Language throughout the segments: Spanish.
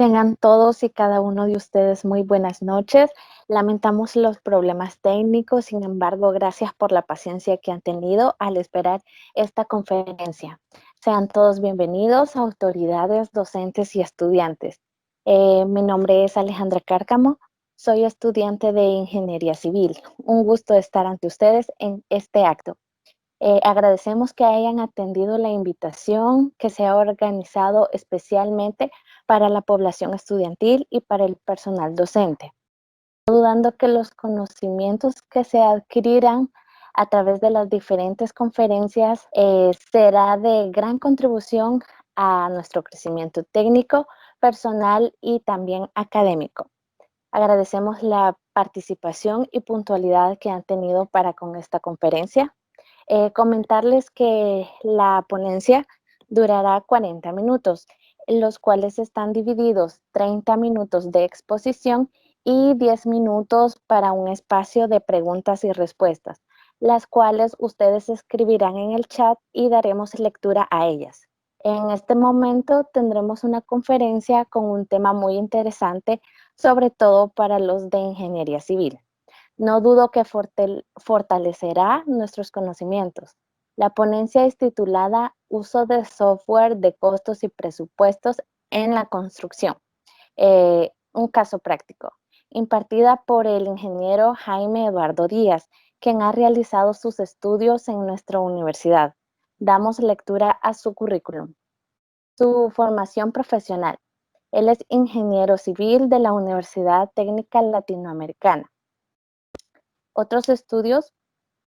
Tengan todos y cada uno de ustedes muy buenas noches. Lamentamos los problemas técnicos, sin embargo, gracias por la paciencia que han tenido al esperar esta conferencia. Sean todos bienvenidos, autoridades, docentes y estudiantes. Mi nombre es Alejandra Cárcamo, soy estudiante de Ingeniería Civil. Un gusto estar ante ustedes en este acto. Agradecemos que hayan atendido la invitación que se ha organizado especialmente para la población estudiantil y para el personal docente, dudando que los conocimientos que se adquirirán a través de las diferentes conferencias será de gran contribución a nuestro crecimiento técnico, personal y también académico. Agradecemos la participación y puntualidad que han tenido para con esta conferencia. Comentarles que la ponencia durará 40 minutos, los cuales están divididos 30 minutos de exposición y 10 minutos para un espacio de preguntas y respuestas, las cuales ustedes escribirán en el chat y daremos lectura a ellas. En este momento tendremos una conferencia con un tema muy interesante, sobre todo para los de ingeniería civil. No dudo que fortalecerá nuestros conocimientos. La ponencia es titulada Uso de software de costos y presupuestos en la construcción. Un caso práctico, impartida por el ingeniero Jaime Eduardo Díaz, quien ha realizado sus estudios en nuestra universidad. Damos lectura a su currículum. Su formación profesional. Él es ingeniero civil de la Universidad Técnica Latinoamericana. Otros estudios: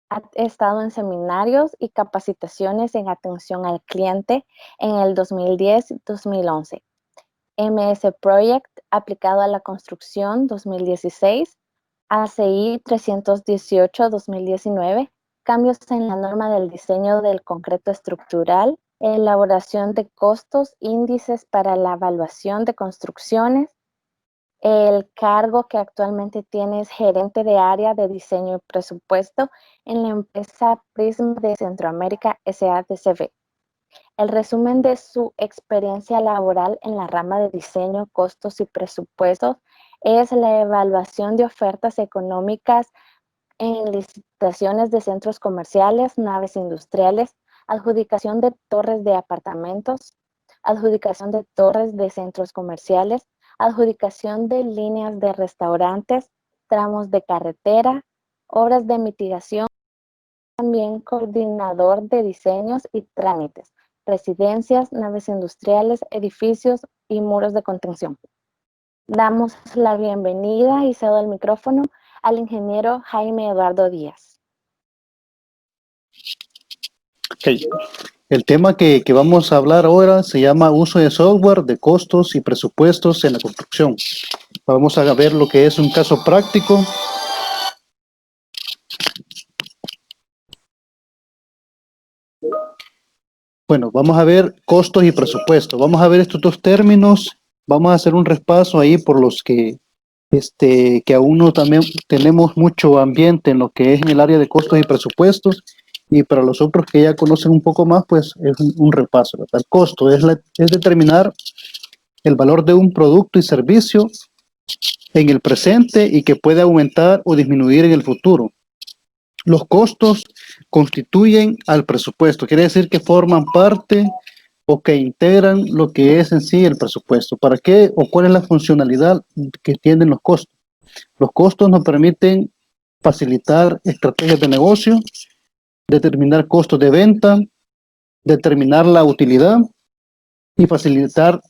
ha estado en seminarios y capacitaciones en atención al cliente en el 2010-2011. MS Project aplicado a la construcción 2016, ACI 318-2019, cambios en la norma del diseño del concreto estructural, elaboración de costos, índices para la evaluación de construcciones. El cargo que actualmente tiene es gerente de área de diseño y presupuesto en la empresa Prism de Centroamérica SADCB. El resumen de su experiencia laboral en la rama de diseño, costos y presupuestos es la evaluación de ofertas económicas en licitaciones de centros comerciales, naves industriales, adjudicación de torres de apartamentos, adjudicación de torres de centros comerciales, adjudicación de líneas de restaurantes, tramos de carretera, obras de mitigación, también coordinador de diseños y trámites, residencias, naves industriales, edificios y muros de contención. Damos la bienvenida y cedo el micrófono al ingeniero Jaime Eduardo Díaz. Okay. El tema que vamos a hablar ahora se llama uso de software de costos y presupuestos en la construcción. Vamos a ver lo que es un caso práctico. Bueno, vamos a ver costos y presupuestos. Vamos a ver estos dos términos. Vamos a hacer un repaso ahí por los que aún no también tenemos mucho ambiente en lo que es en el área de costos y presupuestos. Y para los otros que ya conocen un poco más, pues es un repaso, ¿verdad? El costo es determinar el valor de un producto y servicio en el presente y que puede aumentar o disminuir en el futuro. Los costos constituyen al presupuesto, quiere decir que forman parte o que integran lo que es en sí el presupuesto. ¿Para qué o cuál es la funcionalidad que tienen los costos? Los costos nos permiten facilitar estrategias de negocio, determinar costos de venta, determinar la utilidad y facilitar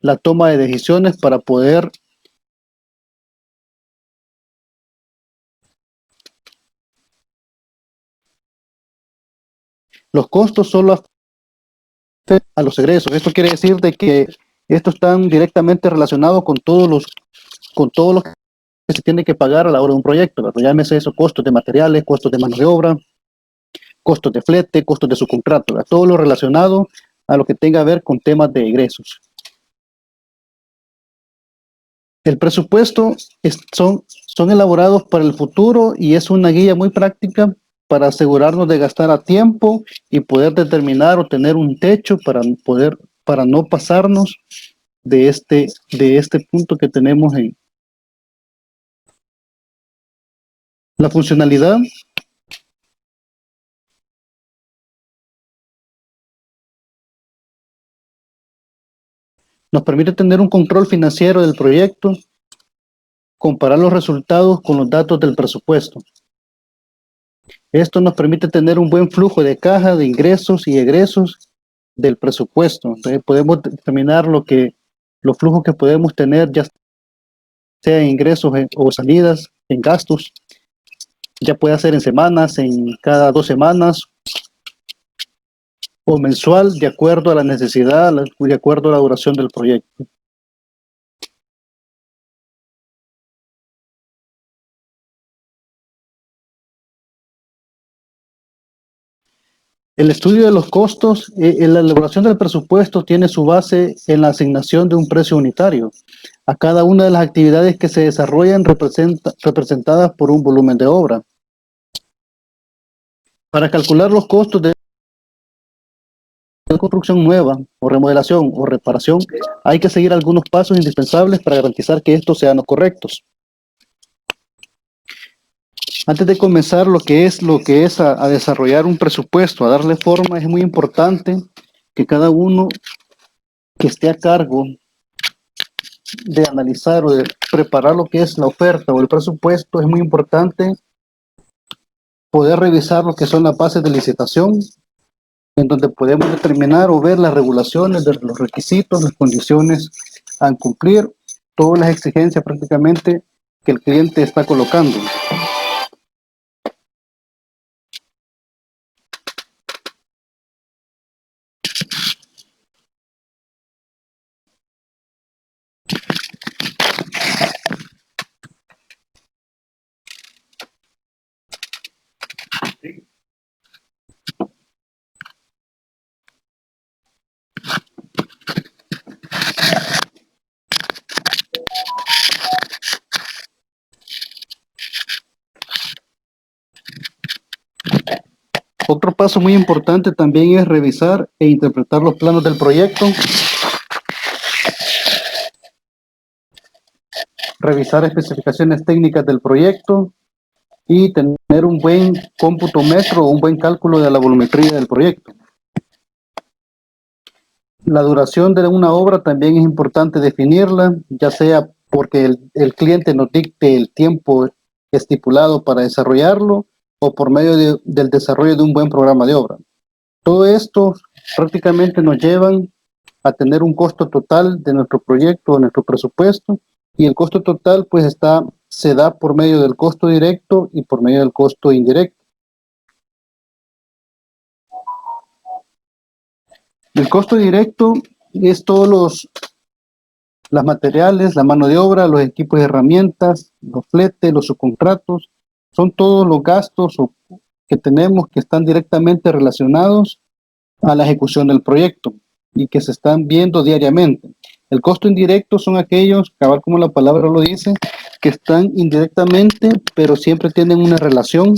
la toma de decisiones para poder los costos solo afectan a los egresos. Esto quiere decir de que estos están directamente relacionados con todos los que se tiene que pagar a la hora de un proyecto, ¿verdad? Llámese eso, costos de materiales, costos de mano de obra, costos de flete, costos de subcontrato, ¿verdad? Todo lo relacionado a lo que tenga que ver con temas de egresos. El presupuesto son elaborados para el futuro y es una guía muy práctica para asegurarnos de gastar a tiempo y poder determinar o tener un techo para no pasarnos de este punto que tenemos en la funcionalidad. Nos permite tener un control financiero del proyecto, comparar los resultados con los datos del presupuesto. Esto nos permite tener un buen flujo de caja, de ingresos y egresos del presupuesto. Entonces podemos determinar los flujos que podemos tener, ya sea en ingresos o salidas, en gastos. Ya puede ser en semanas, en cada 2 semanas o mensual, de acuerdo a la necesidad, de acuerdo a la duración del proyecto. El estudio de los costos, la elaboración del presupuesto tiene su base en la asignación de un precio unitario a cada una de las actividades que se desarrollan representadas por un volumen de obra. Para calcular los costos de construcción nueva o remodelación o reparación, hay que seguir algunos pasos indispensables para garantizar que estos sean los correctos. Antes de comenzar lo que es a desarrollar un presupuesto, a darle forma, es muy importante que cada uno que esté a cargo de analizar o de preparar lo que es la oferta o el presupuesto, es muy importante poder revisar lo que son las bases de licitación, en donde podemos determinar o ver las regulaciones de los requisitos, las condiciones a cumplir, todas las exigencias prácticamente que el cliente está colocando. Otro paso muy importante también es revisar e interpretar los planos del proyecto, revisar especificaciones técnicas del proyecto y tener un buen cómputo metro o un buen cálculo de la volumetría del proyecto. La duración de una obra también es importante definirla, ya sea porque el cliente nos dicte el tiempo estipulado para desarrollarlo o por medio del desarrollo de un buen programa de obra. Todo esto prácticamente nos llevan a tener un costo total de nuestro proyecto o nuestro presupuesto, y el costo total pues se da por medio del costo directo y por medio del costo indirecto. El costo directo es todos las materiales, la mano de obra, los equipos y herramientas, los fletes, los subcontratos, son todos los gastos que tenemos que están directamente relacionados a la ejecución del proyecto y que se están viendo diariamente. El costo indirecto son aquellos, cabal como la palabra lo dice, que están indirectamente, pero siempre tienen una relación,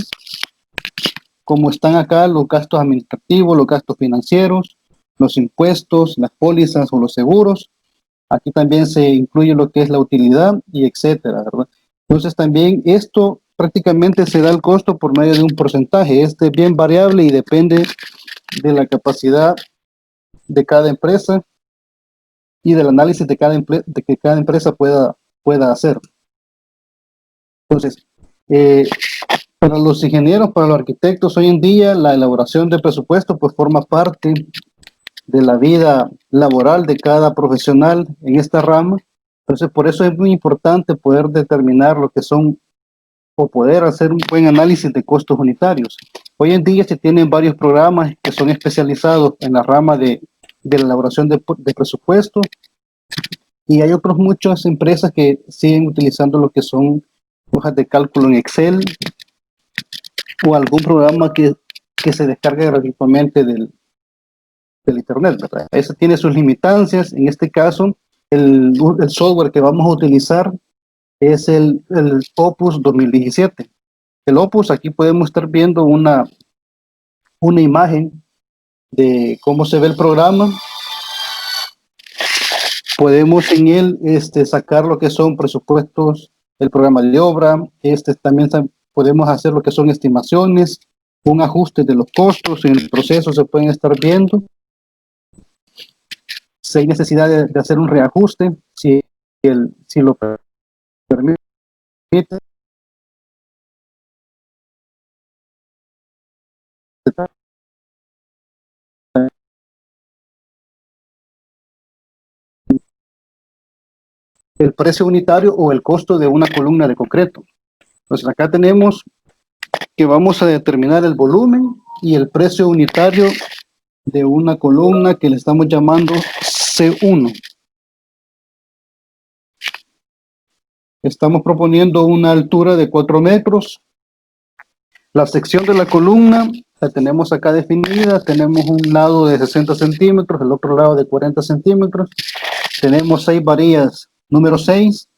como están acá los gastos administrativos, los gastos financieros, los impuestos, las pólizas o los seguros. Aquí también se incluye lo que es la utilidad y etcétera, ¿verdad? Entonces también esto prácticamente se da el costo por medio de un porcentaje. Este es bien variable y depende de la capacidad de cada empresa y del análisis de que cada empresa pueda hacer. Entonces, para los ingenieros, para los arquitectos, hoy en día la elaboración de presupuesto pues forma parte de la vida laboral de cada profesional en esta rama. Entonces, por eso es muy importante poder determinar lo que son o poder hacer un buen análisis de costos unitarios. Hoy en día se tienen varios programas que son especializados en la rama de la elaboración de presupuesto, y hay otras muchas empresas que siguen utilizando lo que son hojas de cálculo en Excel o algún programa que se descargue gratuitamente del internet, ¿verdad? Eso tiene sus limitancias. En este caso, el software que vamos a utilizar es el Opus 2017. El Opus, aquí podemos estar viendo una imagen de cómo se ve el programa. podemos en él sacar lo que son presupuestos, el programa de obra, también podemos hacer lo que son estimaciones, un ajuste de los costos, en el proceso se pueden estar viendo si hay necesidad de hacer un reajuste, si lo permite. El precio unitario o el costo de una columna de concreto. Entonces acá tenemos que vamos a determinar el volumen y el precio unitario de una columna que le estamos llamando C1. Estamos proponiendo una altura de 4 metros. La sección de la columna la tenemos acá definida. Tenemos un lado de 60 centímetros, el otro lado de 40 centímetros. Tenemos 6 varillas número 6,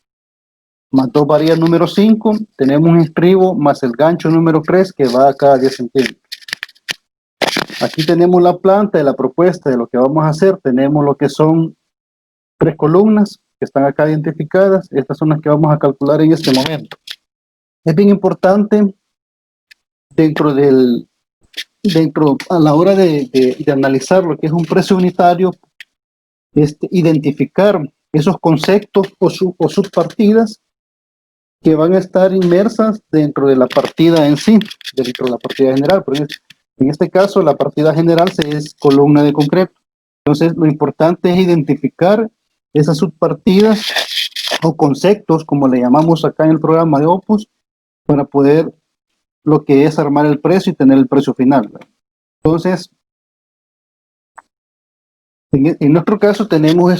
más 2 varillas número 5. Tenemos un estribo más el gancho número 3 que va a cada 10 centímetros. Aquí tenemos la planta de la propuesta de lo que vamos a hacer. Tenemos lo que son 3 columnas que están acá identificadas. Estas son las que vamos a calcular en este momento. Es bien importante a la hora de analizar lo que es un precio unitario, identificar esos conceptos o subpartidas que van a estar inmersas dentro de la partida en sí, dentro de la partida general. En este caso, la partida general es columna de concreto. Entonces, lo importante es identificar esas subpartidas o conceptos, como le llamamos acá en el programa de Opus, para poder lo que es armar el precio y tener el precio final. Entonces, en nuestro caso tenemos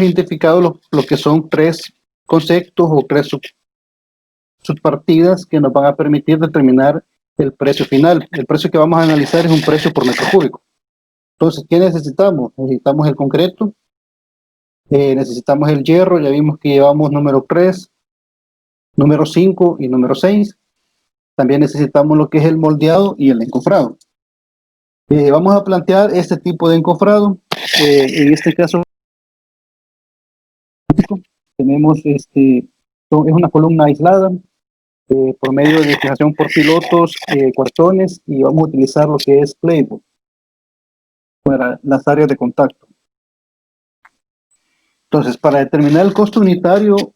identificado lo que son 3 conceptos o 3 subpartidas que nos van a permitir determinar el precio final. El precio que vamos a analizar es un precio por metro cúbico. Entonces, ¿qué necesitamos? Necesitamos el concreto, necesitamos el hierro, ya vimos que llevamos número 3, número 5 y número 6. También necesitamos lo que es el moldeado y el encofrado. Vamos a plantear este tipo de encofrado. En este caso, tenemos es una columna aislada por medio de fijación por pilotos, cuartones, y vamos a utilizar lo que es playboard para las áreas de contacto. Entonces, para determinar el costo unitario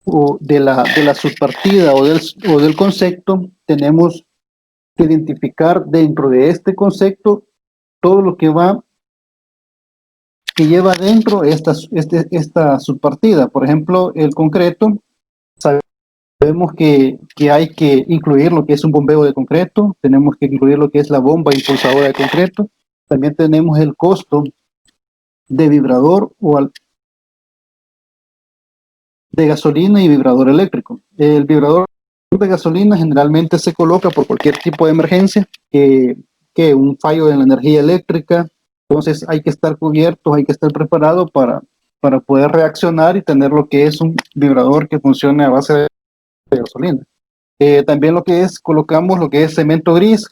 o de la subpartida o del concepto, tenemos que identificar dentro de este concepto todo lo que lleva dentro esta subpartida. Por ejemplo, el concreto, sabemos que hay que incluir lo que es un bombeo de concreto, tenemos que incluir lo que es la bomba impulsadora de concreto, también tenemos el costo de vibrador de gasolina y vibrador eléctrico. El vibrador de gasolina generalmente se coloca por cualquier tipo de emergencia, que un fallo en la energía eléctrica. Entonces hay que estar cubiertos, hay que estar preparados para poder reaccionar y tener lo que es un vibrador que funcione a base de gasolina. También colocamos lo que es cemento gris.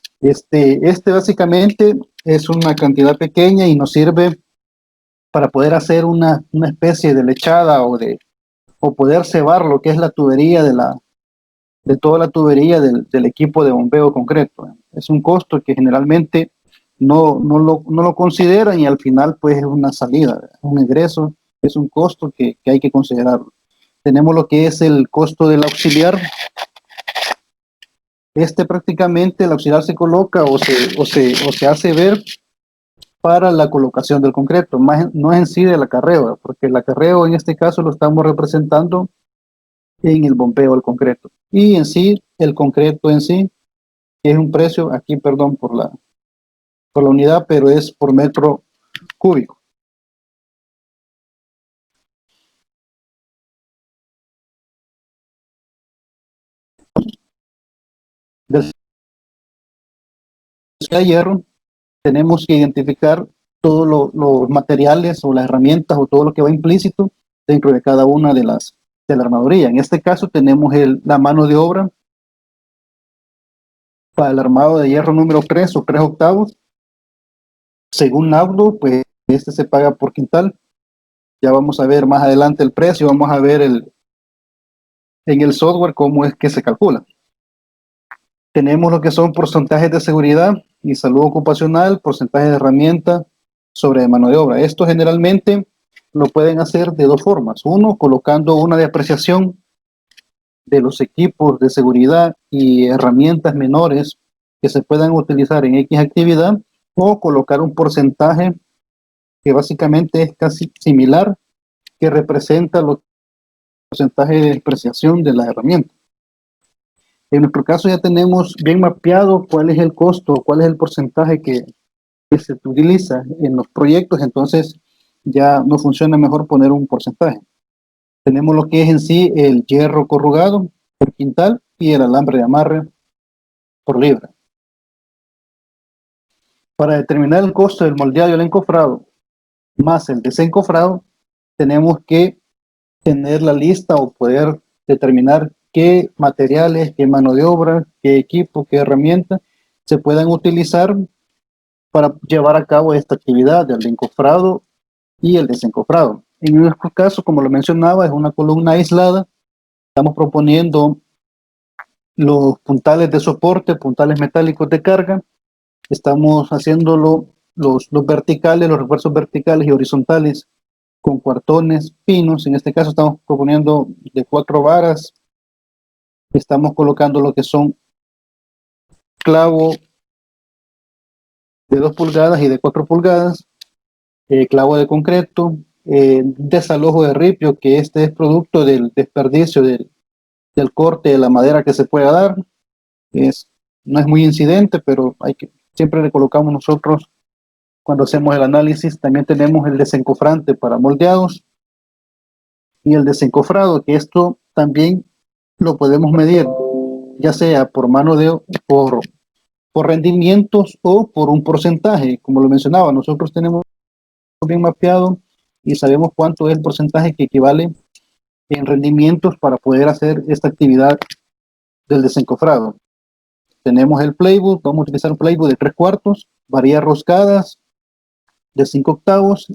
Básicamente es una cantidad pequeña y nos sirve para poder hacer una especie de lechada o poder cebar lo que es la tubería de toda la tubería del equipo de bombeo concreto. Es un costo que generalmente no lo consideran, y al final pues es una salida, un ingreso, es un costo que hay que considerarlo. Tenemos lo que es el costo del auxiliar. Prácticamente el auxiliar se coloca o se hace ver para la colocación del concreto, no es en sí del acarreo, porque el acarreo en este caso lo estamos representando en el bombeo del concreto. Y en sí, el concreto en sí es un precio, aquí perdón por la unidad, pero es por metro cúbico. Del de hierro, tenemos que identificar todos los materiales o las herramientas o todo lo que va implícito dentro de cada una de la armaduría. En este caso tenemos la mano de obra para el armado de hierro número 3 o 3 octavos. Según laudo, pues se paga por quintal. Ya vamos a ver más adelante el precio, vamos a ver en el software cómo es que se calcula. Tenemos lo que son porcentajes de seguridad y salud ocupacional, porcentaje de herramienta sobre mano de obra. Esto generalmente lo pueden hacer de dos formas. Uno, colocando una depreciación de los equipos de seguridad y herramientas menores que se puedan utilizar en X actividad, o colocar un porcentaje que básicamente es casi similar, que representa los porcentajes de depreciación de la herramienta. En nuestro caso ya tenemos bien mapeado cuál es el costo, cuál es el porcentaje que se utiliza en los proyectos, entonces ya nos funciona mejor poner un porcentaje. Tenemos lo que es en sí el hierro corrugado por quintal y el alambre de amarre por libra. Para determinar el costo del moldeado y el encofrado más el desencofrado, tenemos que tener la lista o poder determinar qué materiales, qué mano de obra, qué equipo, qué herramientas se puedan utilizar para llevar a cabo esta actividad del encofrado y el desencofrado. En nuestro caso, como lo mencionaba, es una columna aislada. Estamos proponiendo los puntales de soporte, puntales metálicos de carga. Estamos haciéndolo los verticales, los refuerzos verticales y horizontales con cuartones pinos. En este caso estamos proponiendo de 4 varas. Estamos colocando lo que son clavo de 2 pulgadas y de 4 pulgadas, clavo de concreto, desalojo de ripio, que este es producto del desperdicio del corte de la madera que se pueda dar. No es muy incidente, pero siempre le colocamos nosotros cuando hacemos el análisis. También tenemos el desencofrante para moldeados y el desencofrado, que esto también lo podemos medir, ya sea por mano de por rendimientos o por un porcentaje. Como lo mencionaba, nosotros tenemos bien mapeado y sabemos cuánto es el porcentaje que equivale en rendimientos para poder hacer esta actividad del desencofrado. Tenemos el playbook, vamos a utilizar un playbook de 3/4, varillas roscadas de 5/8,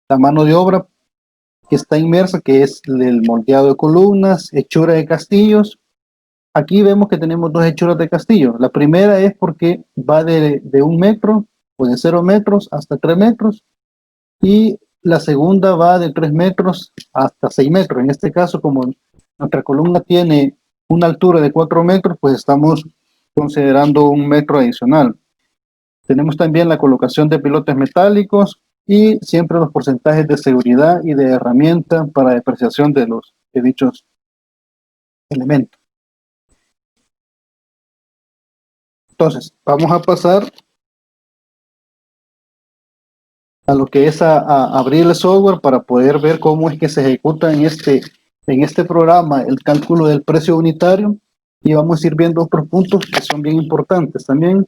la mano de obra que está inmersa, que es el moldeado de columnas, hechura de castillos. Aquí vemos que tenemos dos hechuras de castillo. La primera es porque va de 1 metro o de 0 metros hasta 3 metros, y la segunda va de 3 metros hasta 6 metros. En este caso, como nuestra columna tiene una altura de 4 metros, pues estamos considerando 1 metro adicional. Tenemos también la colocación de pilotes metálicos y siempre los porcentajes de seguridad y de herramienta para depreciación de dichos elementos. Entonces, vamos a pasar a lo que es a abrir el software para poder ver cómo es que se ejecuta en este programa el cálculo del precio unitario, y vamos a ir viendo otros puntos que son bien importantes también,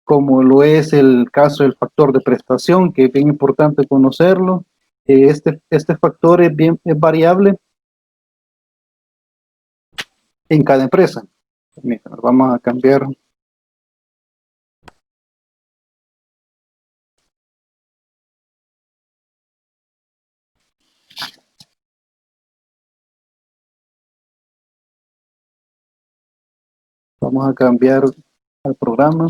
como lo es el caso del factor de prestación, que es bien importante conocerlo. Este factor es variable en cada empresa. Mira, vamos a cambiar. Vamos a cambiar al programa.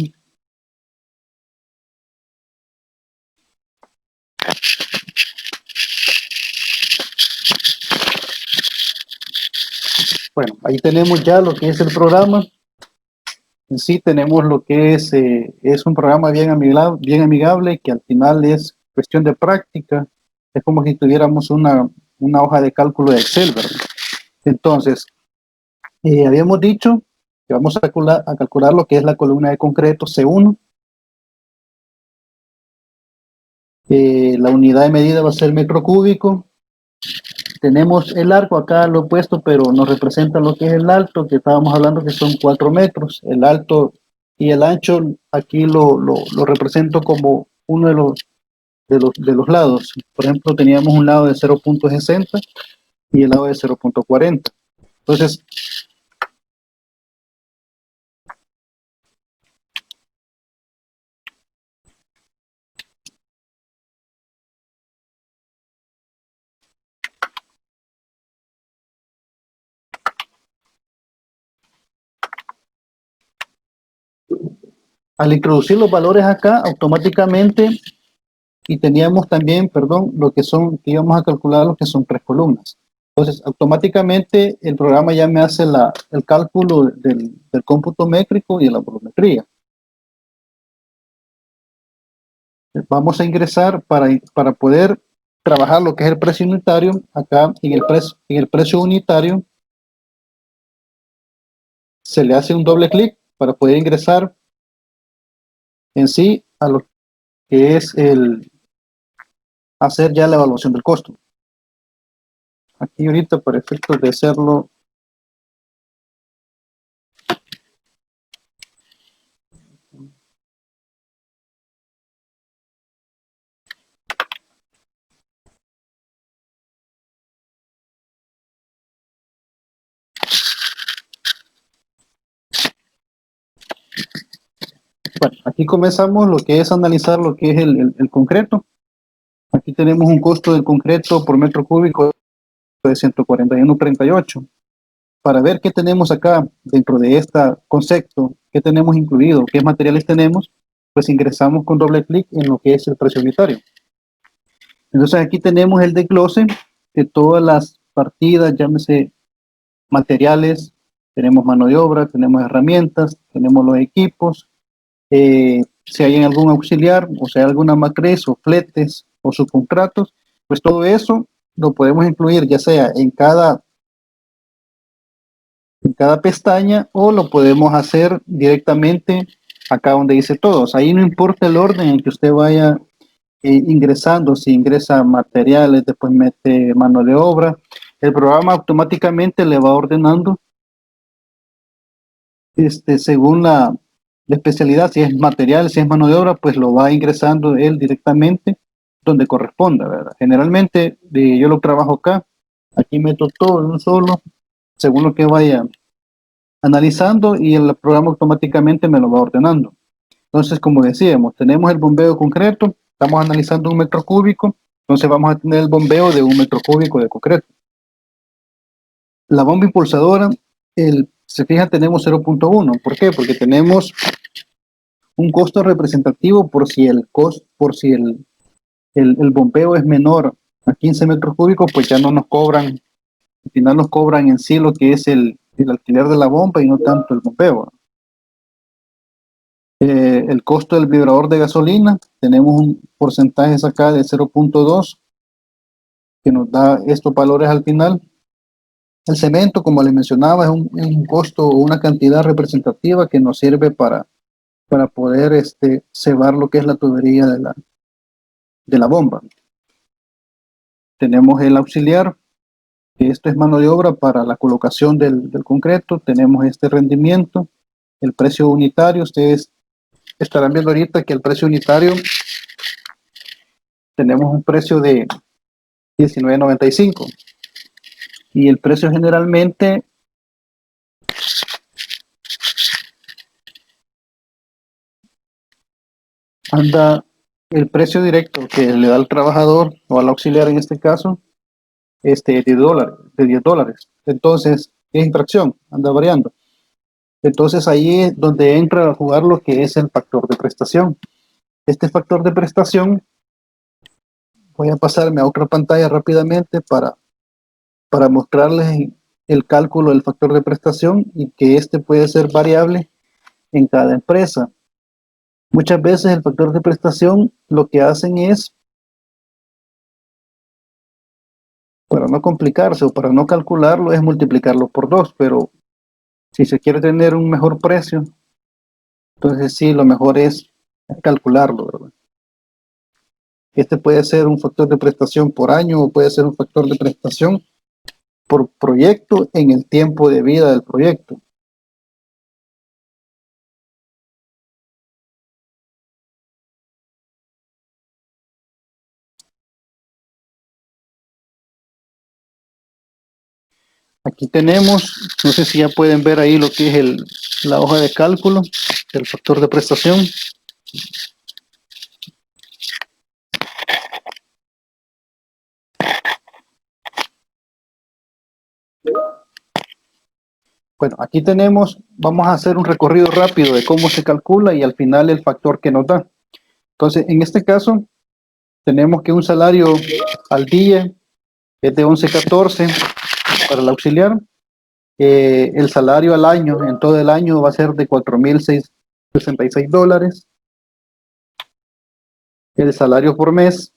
Bueno, ahí tenemos ya lo que es el programa. En sí tenemos lo que es un programa bien amigable, que al final es cuestión de práctica. Es como si tuviéramos una hoja de cálculo de Excel, ¿verdad? Entonces, habíamos dicho que vamos a calcular lo que es la columna de concreto C1. La unidad de medida va a ser metro cúbico. Tenemos el arco, acá lo he puesto, pero nos representa lo que es el alto, que estábamos hablando que son 4 metros. El alto y el ancho aquí lo represento como uno de los lados. Por ejemplo, teníamos un lado de 0.60 y el lado de 0.40. Entonces, Al introducir los valores acá, automáticamente, y teníamos también, perdón, lo que son, que íbamos a calcular lo que son 3 columnas. Entonces, automáticamente el programa ya me hace el cálculo del cómputo métrico y de la volumetría. Vamos a ingresar para poder trabajar lo que es el precio unitario. Acá en el precio unitario se le hace un doble clic para poder ingresar en sí a lo que es hacer ya la evaluación del costo. Aquí ahorita, para efectos de hacerlo, bueno, aquí comenzamos lo que es analizar lo que es el concreto. Aquí tenemos un costo del concreto por metro cúbico de 141.38. Para ver qué tenemos acá dentro de este concepto, qué tenemos incluido, qué materiales tenemos, pues ingresamos con doble clic en lo que es el precio unitario. Entonces aquí tenemos el desglose de todas las partidas, llámese materiales, tenemos mano de obra, tenemos herramientas, tenemos los equipos, si hay algún auxiliar, o sea, alguna matriz o fletes o subcontratos, pues todo eso lo podemos incluir ya sea en cada pestaña o lo podemos hacer directamente acá donde dice todos. Ahí no importa el orden en que usted vaya ingresando, si ingresa materiales, después mete mano de obra, el programa automáticamente le va ordenando según la especialidad, si es material, si es mano de obra, pues lo va ingresando él directamente donde corresponda, ¿verdad? Generalmente yo lo trabajo acá, aquí meto todo en un solo, según lo que vaya analizando y el programa automáticamente me lo va ordenando. Entonces, como decíamos, tenemos el bombeo concreto, estamos analizando un metro cúbico, entonces vamos a tener el bombeo de un metro cúbico de concreto. La bomba impulsadora, se fijan, tenemos 0.1. ¿Por qué? Porque tenemos un costo representativo por si el bombeo es menor a 15 metros cúbicos, pues ya no nos cobran, al final nos cobran en sí lo que es el alquiler de la bomba y no tanto el bombeo. El costo del vibrador de gasolina, tenemos un porcentaje acá de 0.2 que nos da estos valores al final. El cemento, como les mencionaba, es un costo o una cantidad representativa que nos sirve para poder cebar lo que es la tubería de la bomba. Tenemos el auxiliar, que esto es mano de obra para la colocación del concreto. Tenemos este rendimiento, el precio unitario. Ustedes estarán viendo ahorita que el precio unitario tenemos un precio de 19.95 y el precio generalmente anda, el precio directo que le da al trabajador o al auxiliar en este caso, de $10. Entonces, es infracción, anda variando. Entonces ahí es donde entra a jugar lo que es el factor de prestación. Este factor de prestación, voy a pasarme a otra pantalla rápidamente para mostrarles el cálculo del factor de prestación y que este puede ser variable en cada empresa. Muchas veces el factor de prestación lo que hacen es, para no complicarse o para no calcularlo, es multiplicarlo por 2, pero si se quiere tener un mejor precio, entonces sí, lo mejor es calcularlo, ¿verdad? Este puede ser un factor de prestación por año o puede ser un factor de prestación por proyecto en el tiempo de vida del proyecto. Aquí tenemos, no sé si ya pueden ver ahí lo que es la hoja de cálculo del factor de prestación. Bueno, aquí tenemos, vamos a hacer un recorrido rápido de cómo se calcula y al final el factor que nos da. Entonces, en este caso, tenemos que un salario al día es de 11.14 para el auxiliar. El salario al año, en todo el año, va a ser de $4,666. El salario por mes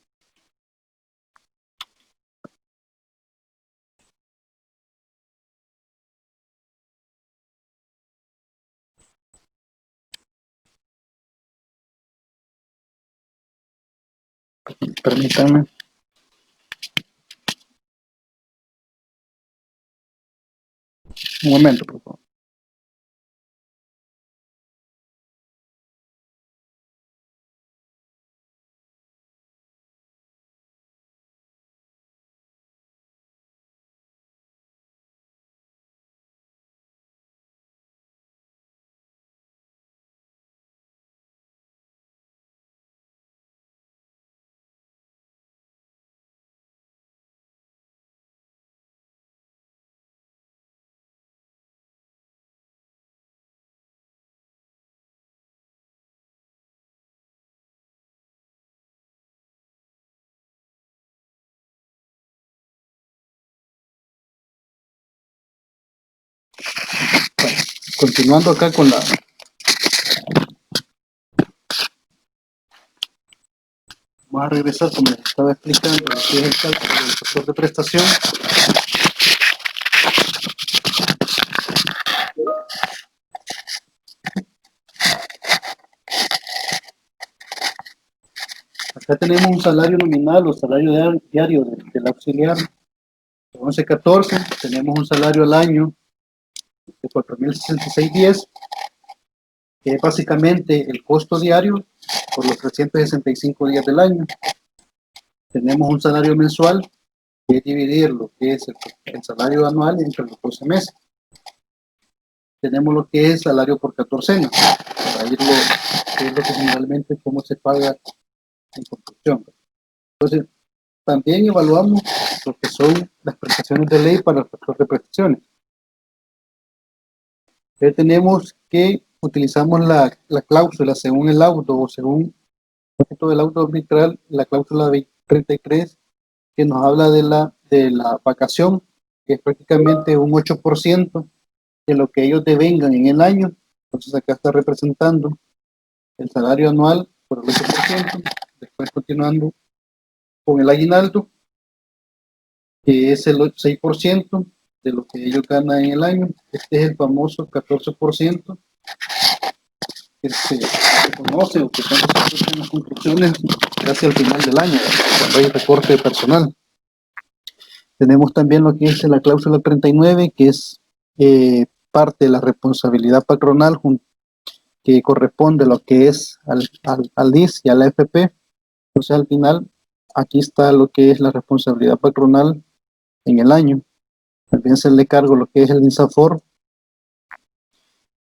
permítanme un momento, por favor. Continuando acá con la... Vamos a regresar, como les estaba explicando, lo que es el cálculo del factor de prestación. Acá tenemos un salario nominal o salario diario del auxiliar de 11.14. Tenemos un salario al año de 4.066.10, que es básicamente el costo diario por los 365 días del año. Tenemos un salario mensual, que es dividir lo que es el salario anual entre los 12 meses. Tenemos lo que es salario por catorcena, para irlo, que es lo que generalmente cómo se paga en construcción. Entonces, también evaluamos lo que son las prestaciones de ley para el factor de prestaciones. Entonces, tenemos que utilizamos la cláusula según el auto o según el objeto del auto arbitral, la cláusula 33, que nos habla de la vacación, que es prácticamente un 8% de lo que ellos devengan en el año. Entonces acá está representando el salario anual por el 8%, después continuando con el aguinaldo, que es el 6% de lo que ellos ganan en el año. Este es el famoso 14% que se conoce o que están en las construcciones casi al final del año, cuando hay recorte de personal. Tenemos también lo que es la cláusula 39, que es parte de la responsabilidad patronal que corresponde a lo que es al DIS y a la AFP. Entonces, al final, aquí está lo que es la responsabilidad patronal en el año. También se le cargo lo que es el INSAFOR,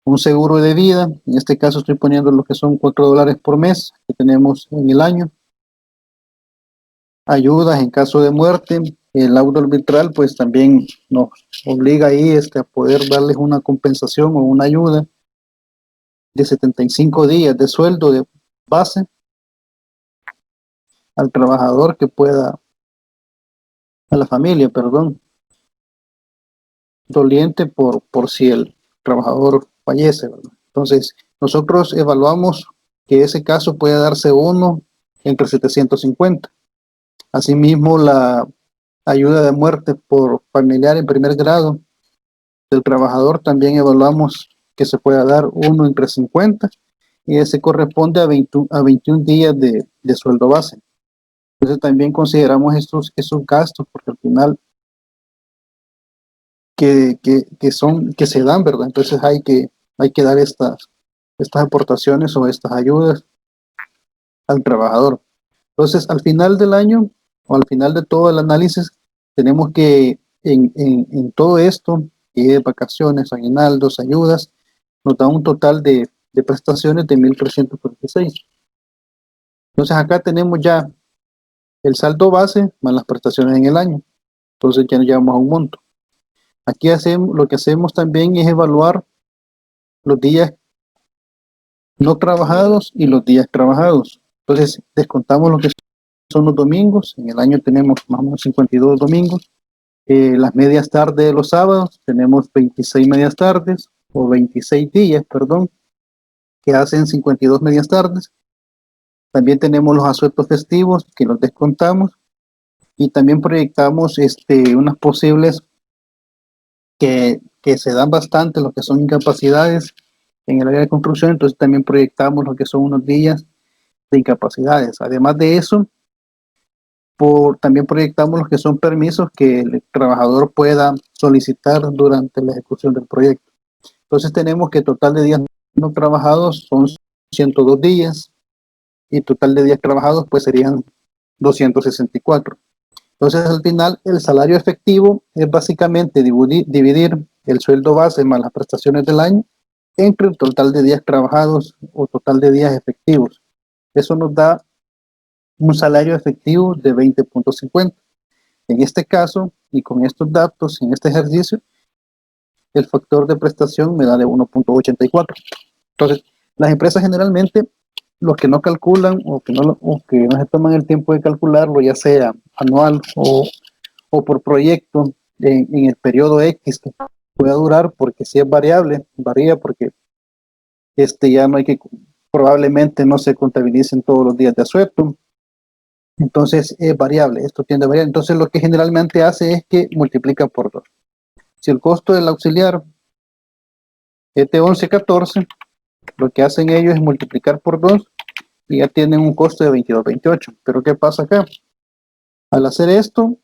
un seguro de vida. En este caso, estoy poniendo lo que son $4 por mes que tenemos en el año. Ayudas en caso de muerte. El laudo arbitral, pues también nos obliga ahí a poder darles una compensación o una ayuda de 75 días de sueldo de base al trabajador que pueda, a la familia, perdón, doliente por si el trabajador fallece, ¿verdad? Entonces, nosotros evaluamos que ese caso puede darse uno entre 750. Asimismo, la ayuda de muerte por familiar en primer grado del trabajador también evaluamos que se pueda dar uno entre 50 y ese corresponde a 21 días de sueldo base. Entonces también consideramos esos gastos porque al final que se dan, ¿verdad? Entonces hay que dar estas aportaciones o estas ayudas al trabajador. Entonces al final del año o al final de todo el análisis tenemos que en todo esto, que es vacaciones, aguinaldos, ayudas, nos da un total de prestaciones de 1.346. Entonces acá tenemos ya el saldo base más las prestaciones en el año. Entonces ya nos llevamos a un monto. Aquí lo que hacemos también es evaluar los días no trabajados y los días trabajados. Entonces, descontamos lo que son los domingos. En el año tenemos más o menos 52 domingos. Las medias tardes de los sábados, tenemos 26 medias tardes, o 26 días, perdón, que hacen 52 medias tardes. También tenemos los asuetos festivos, que los descontamos. Y también proyectamos unas posibles que se dan bastante, lo que son incapacidades en el área de construcción. Entonces también proyectamos lo que son unos días de incapacidades. Además de eso, también proyectamos los que son permisos que el trabajador pueda solicitar durante la ejecución del proyecto. Entonces tenemos que total de días no trabajados son 102 días y total de días trabajados pues serían 264. Entonces al final el salario efectivo es básicamente dividir el sueldo base más las prestaciones del año entre el total de días trabajados o total de días efectivos. Eso nos da un salario efectivo de 20.50. En este caso, y con estos datos, en este ejercicio, el factor de prestación me da de 1.84. Entonces, las empresas generalmente, los que no calculan o que no se toman el tiempo de calcularlo, ya sea anual o por proyecto, en el periodo X que pueda durar, porque si es variable, varía porque ya no hay que, probablemente no se contabilicen todos los días de asueto. Entonces es variable, esto tiende a variar. Entonces lo que generalmente hace es que multiplica por 2. Si el costo del auxiliar es de 11.14, lo que hacen ellos es multiplicar por 2 y ya tienen un costo de 22.28. Pero ¿qué pasa acá? Al hacer esto,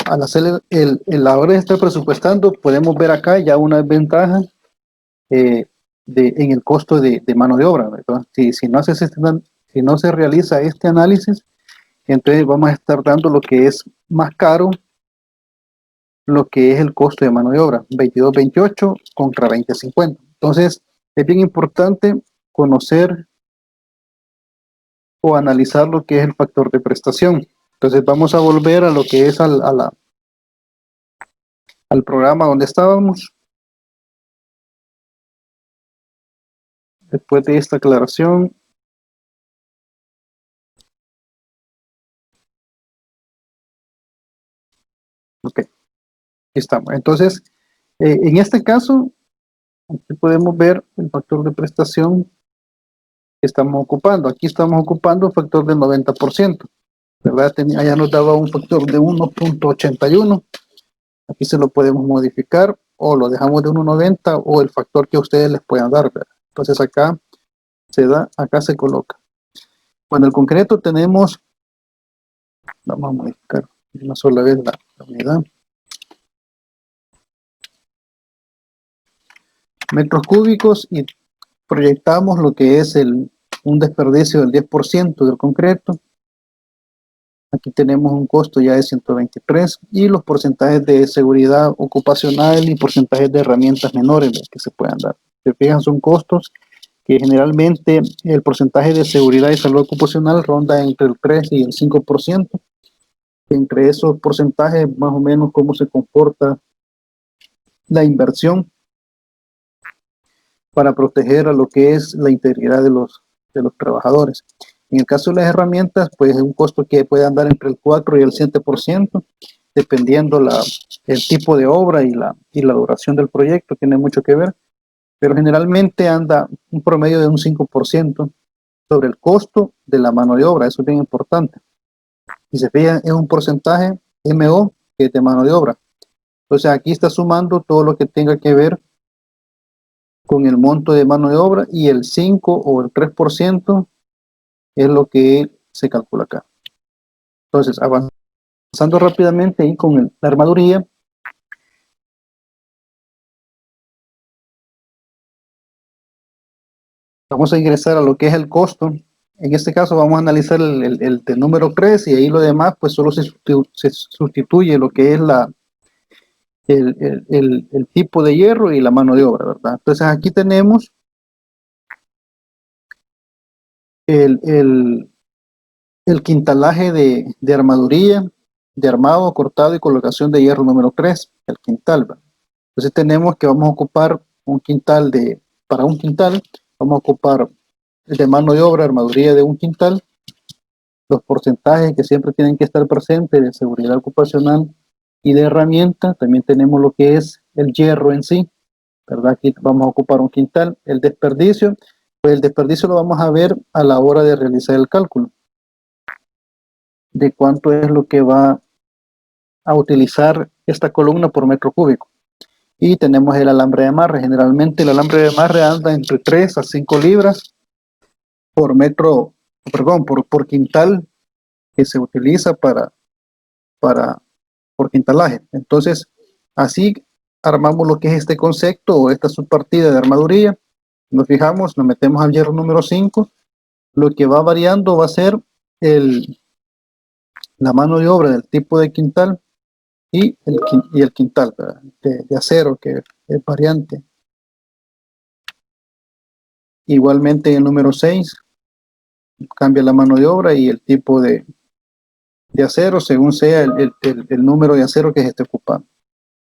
al hacer la hora de estar presupuestando, podemos ver acá ya una ventaja en el costo de mano de obra, ¿verdad? Si no se realiza este análisis, entonces vamos a estar dando lo que es más caro, lo que es el costo de mano de obra, 22.28 contra 20.50. Entonces, es bien importante conocer o analizar lo que es el factor de prestación. Entonces, vamos a volver a lo que es al programa donde estábamos. Después de esta aclaración, ok, aquí estamos. Entonces, en este caso, aquí podemos ver el factor de prestación que estamos ocupando. Aquí estamos ocupando un factor del 90%, ¿verdad? Allá nos daba un factor de 1.81. Aquí se lo podemos modificar o lo dejamos de 1.90 o el factor que ustedes les puedan dar, ¿verdad? Entonces acá acá se coloca. Bueno, el concreto tenemos, vamos a modificar una sola vez la unidad. Metros cúbicos y proyectamos lo que es un desperdicio del 10% del concreto. Aquí tenemos un costo ya de 123 y los porcentajes de seguridad ocupacional y porcentajes de herramientas menores que se puedan dar. Se fijan, son costos que generalmente el porcentaje de seguridad y salud ocupacional ronda entre el 3 y el 5%. Entre esos porcentajes, más o menos, cómo se comporta la inversión para proteger a lo que es la integridad de los trabajadores. En el caso de las herramientas, pues es un costo que puede andar entre el 4 y el 7%, dependiendo el tipo de obra y la duración del proyecto, tiene mucho que ver, pero generalmente anda un promedio de un 5% sobre el costo de la mano de obra. Eso es bien importante. Si se fijan, es un porcentaje MO, que es de mano de obra. Entonces aquí está sumando todo lo que tenga que ver con el monto de mano de obra, y el 5 o el 3% es lo que se calcula acá. Entonces, avanzando rápidamente ahí con la armaduría, vamos a ingresar a lo que es el costo. En este caso vamos a analizar el número 3, y ahí lo demás pues solo se sustituye lo que es el tipo de hierro y la mano de obra, ¿verdad? Entonces aquí tenemos el el quintalaje de armaduría, de armado, cortado y colocación de hierro número 3, el quintal. ¿Verdad? Entonces tenemos que vamos a ocupar un quintal para un quintal, vamos a ocupar de mano de obra, armaduría de un quintal, los porcentajes que siempre tienen que estar presentes de seguridad ocupacional y de herramienta. También tenemos lo que es el hierro en sí, ¿verdad? Aquí vamos a ocupar un quintal. El desperdicio, pues el desperdicio lo vamos a ver a la hora de realizar el cálculo de cuánto es lo que va a utilizar esta columna por metro cúbico. Y tenemos el alambre de amarre. Generalmente el alambre de amarre anda entre 3 a 5 libras por metro, perdón, por quintal que se utiliza por quintalaje. Entonces, así armamos lo que es este concepto o esta subpartida de armaduría. Nos fijamos, nos metemos al hierro número 5. Lo que va variando va a ser la mano de obra del tipo de quintal y el quintal de acero, que es variante. Igualmente el número 6 cambia la mano de obra y el tipo de acero según sea el número de acero que se esté ocupando.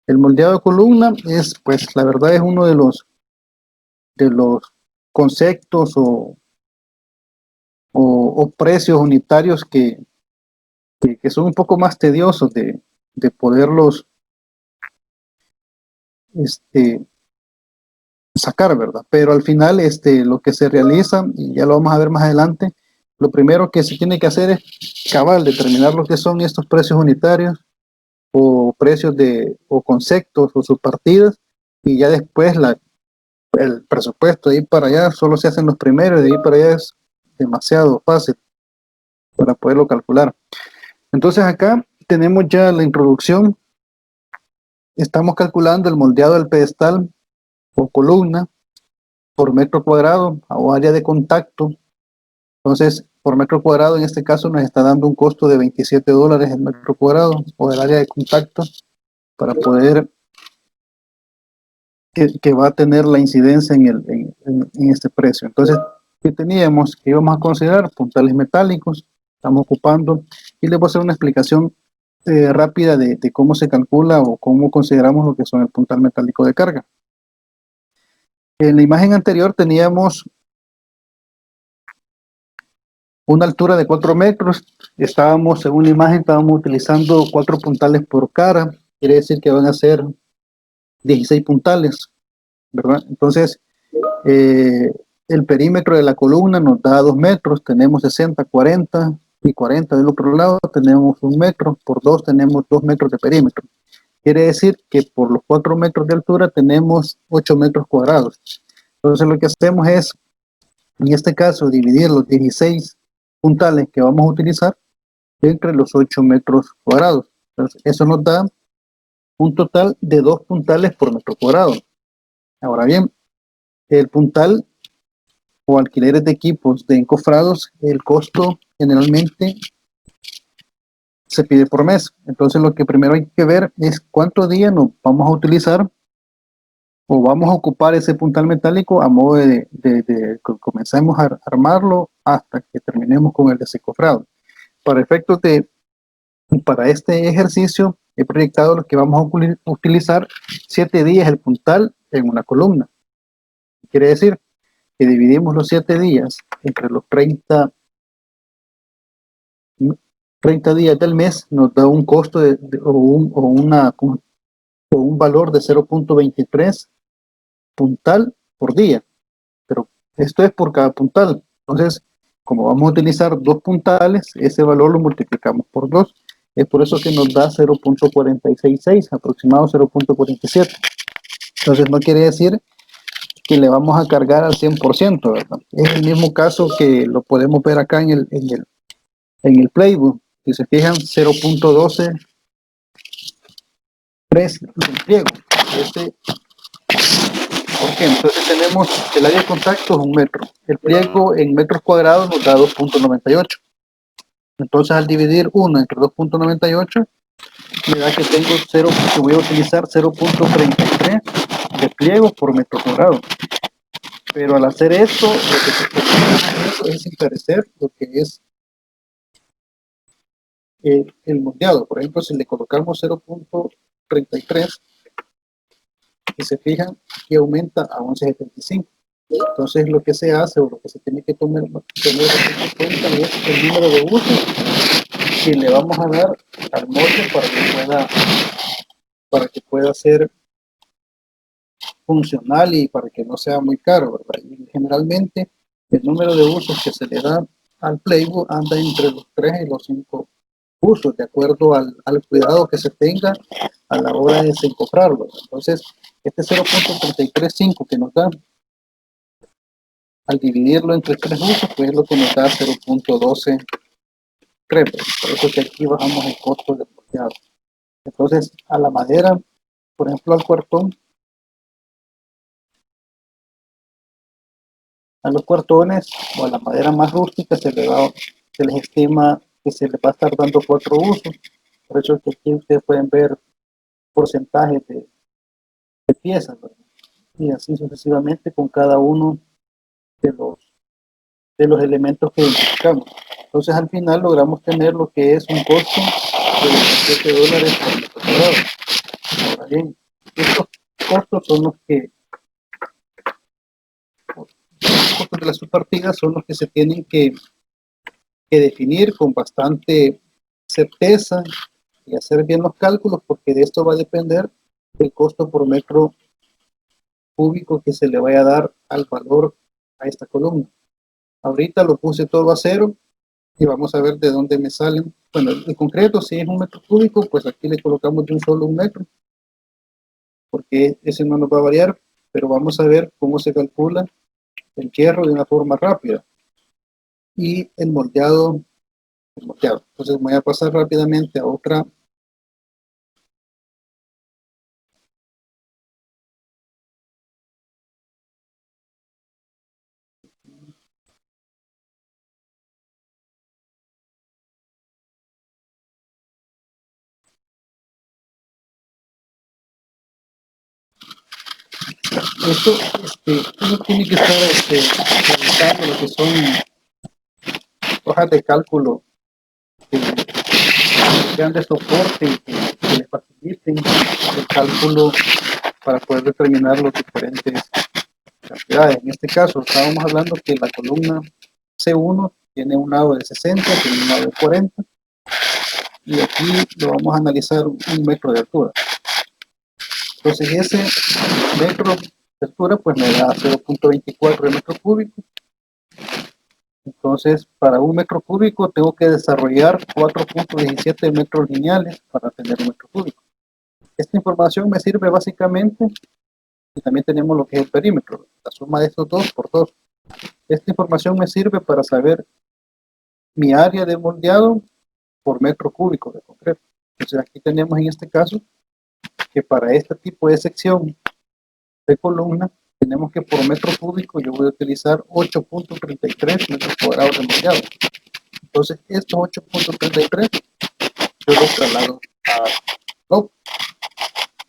El moldeado de columna es, pues, la verdad es uno de los conceptos o precios unitarios que son un poco más tediosos de poderlos sacar, ¿verdad? Pero al final lo que se realiza, y ya lo vamos a ver más adelante, lo primero que se tiene que hacer es determinar lo que son estos precios unitarios o precios o conceptos o subpartidas, y ya después el presupuesto de ahí para allá solo se hacen los primeros, de ahí para allá es demasiado fácil para poderlo calcular. Entonces acá tenemos ya la introducción, estamos calculando el moldeado del pedestal o columna por metro cuadrado o área de contacto. Entonces, por metro cuadrado en este caso nos está dando un costo de $27 el metro cuadrado o el área de contacto para poder que va a tener la incidencia en este precio. Entonces, ¿qué teníamos? Que íbamos a considerar puntales metálicos, estamos ocupando, y les voy a hacer una explicación rápida de cómo se calcula o cómo consideramos lo que son el puntal metálico de carga. En la imagen anterior teníamos una altura de 4 metros, estábamos, según la imagen, estábamos utilizando 4 puntales por cara, quiere decir que van a ser 16 puntales, ¿verdad? Entonces, el perímetro de la columna nos da 2 metros, tenemos 60, 40 y 40 del otro lado, tenemos 1 metro, por 2 tenemos 2 metros de perímetro. Quiere decir que por los 4 metros de altura tenemos 8 metros cuadrados. Entonces lo que hacemos es, en este caso, dividir los 16 puntales que vamos a utilizar entre los 8 metros cuadrados. Entonces, eso nos da un total de 2 puntales por metro cuadrado. Ahora bien, el puntal o alquileres de equipos de encofrados, el costo generalmente se pide por mes. Entonces lo que primero hay que ver es cuántos días nos vamos a utilizar o vamos a ocupar ese puntal metálico a modo de que comencemos a armarlo hasta que terminemos con el desencofrado. Para efectos para este ejercicio he proyectado lo que vamos a utilizar 7 días el puntal en una columna. Quiere decir que dividimos los 7 días entre los 30 días del mes, nos da un costo o un valor de 0.23 puntal por día. Pero esto es por cada puntal. Entonces, como vamos a utilizar 2 puntales, ese valor lo multiplicamos por 2. Es por eso que nos da 0.466, aproximado 0.47. Entonces, no quiere decir que le vamos a cargar al 100%, ¿verdad? Es el mismo caso que lo podemos ver acá en el playbook. Si se fijan, 0.12 3 del pliego. ¿Por qué? Entonces tenemos el área de contacto es 1 metro. El pliego en metros cuadrados nos da 2.98. Entonces al dividir 1 entre 2.98 me da que tengo 0, que voy a utilizar 0.33 de pliego por metro cuadrado. Pero al hacer esto, lo que se es encarecer lo que es el moldeado. Por ejemplo, si le colocamos 0.33, y se fijan que aumenta a 11.75. Entonces lo que se hace o lo que se tiene que tener en cuenta es el número de usos que le vamos a dar al molde para que pueda ser funcional y para que no sea muy caro, ¿verdad? Y generalmente el número de usos que se le da al Playbook anda entre los 3 y los 5 usos, de acuerdo al cuidado que se tenga a la hora de desencofrarlo. Entonces, este 0.335 que nos da, al dividirlo entre 3 usos, pues es lo que nos da 0.12 crepes. Por eso que aquí bajamos el costo de moldeado. Entonces, a la madera, por ejemplo, al cuartón, a los cuartones o a la madera más rústica se les estima que se les va a estar dando 4 usos. Por eso es que aquí ustedes pueden ver porcentajes de piezas, ¿verdad? Y así sucesivamente con cada uno de los elementos que identificamos. Entonces al final logramos tener lo que es un costo de $27 por metro cuadrado. Ahora bien, estos costos son los costos de las subpartidas son los que se tienen que definir con bastante certeza y hacer bien los cálculos, porque de esto va a depender el costo por metro cúbico que se le vaya a dar al valor a esta columna. Ahorita lo puse todo a cero y vamos a ver de dónde me salen. Bueno, en concreto, si es un metro cúbico, pues aquí le colocamos de un solo un metro, porque ese no nos va a variar, pero vamos a ver cómo se calcula el hierro de una forma rápida y el moldeado. Entonces voy a pasar rápidamente a otra. Esto uno tiene que estar revisando lo que son hojas de cálculo que sean de soporte y que les faciliten el cálculo para poder determinar los diferentes cantidades. En este caso, estábamos hablando que la columna C1 tiene un lado de 60, tiene un lado de 40, y aquí lo vamos a analizar un metro de altura. Entonces ese metro de altura pues me da 0.24 de metro cúbico. Entonces para un metro cúbico tengo que desarrollar 4.17 metros lineales para tener un metro cúbico. Esta información me sirve básicamente, y también tenemos lo que es el perímetro, la suma de estos dos por dos. Esta información me sirve para saber mi área de moldeado por metro cúbico de concreto. Entonces aquí tenemos en este caso que para este tipo de sección de columna tenemos que por metro cúbico yo voy a utilizar 8.33 metros cuadrados de moldeado. Entonces estos 8.33 yo los traslado a block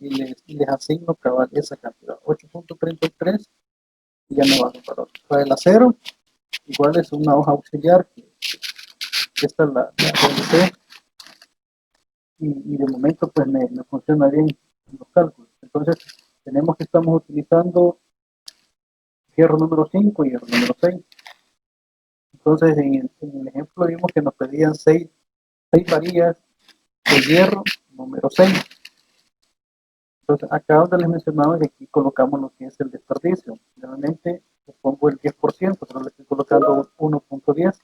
y les asigno cabal esa cantidad, 8.33, y ya me va a dar valor. Para el acero igual es una hoja auxiliar que esta la realicé y de momento pues me funciona bien los cálculos. Entonces tenemos que estamos utilizando hierro número 5 y hierro número 6. Entonces en el ejemplo vimos que nos pedían 6 varillas de hierro número 6. Entonces acá donde les mencionaba que aquí colocamos lo que es el desperdicio. Generalmente le pongo el 10%, pero le estoy colocando 1.10.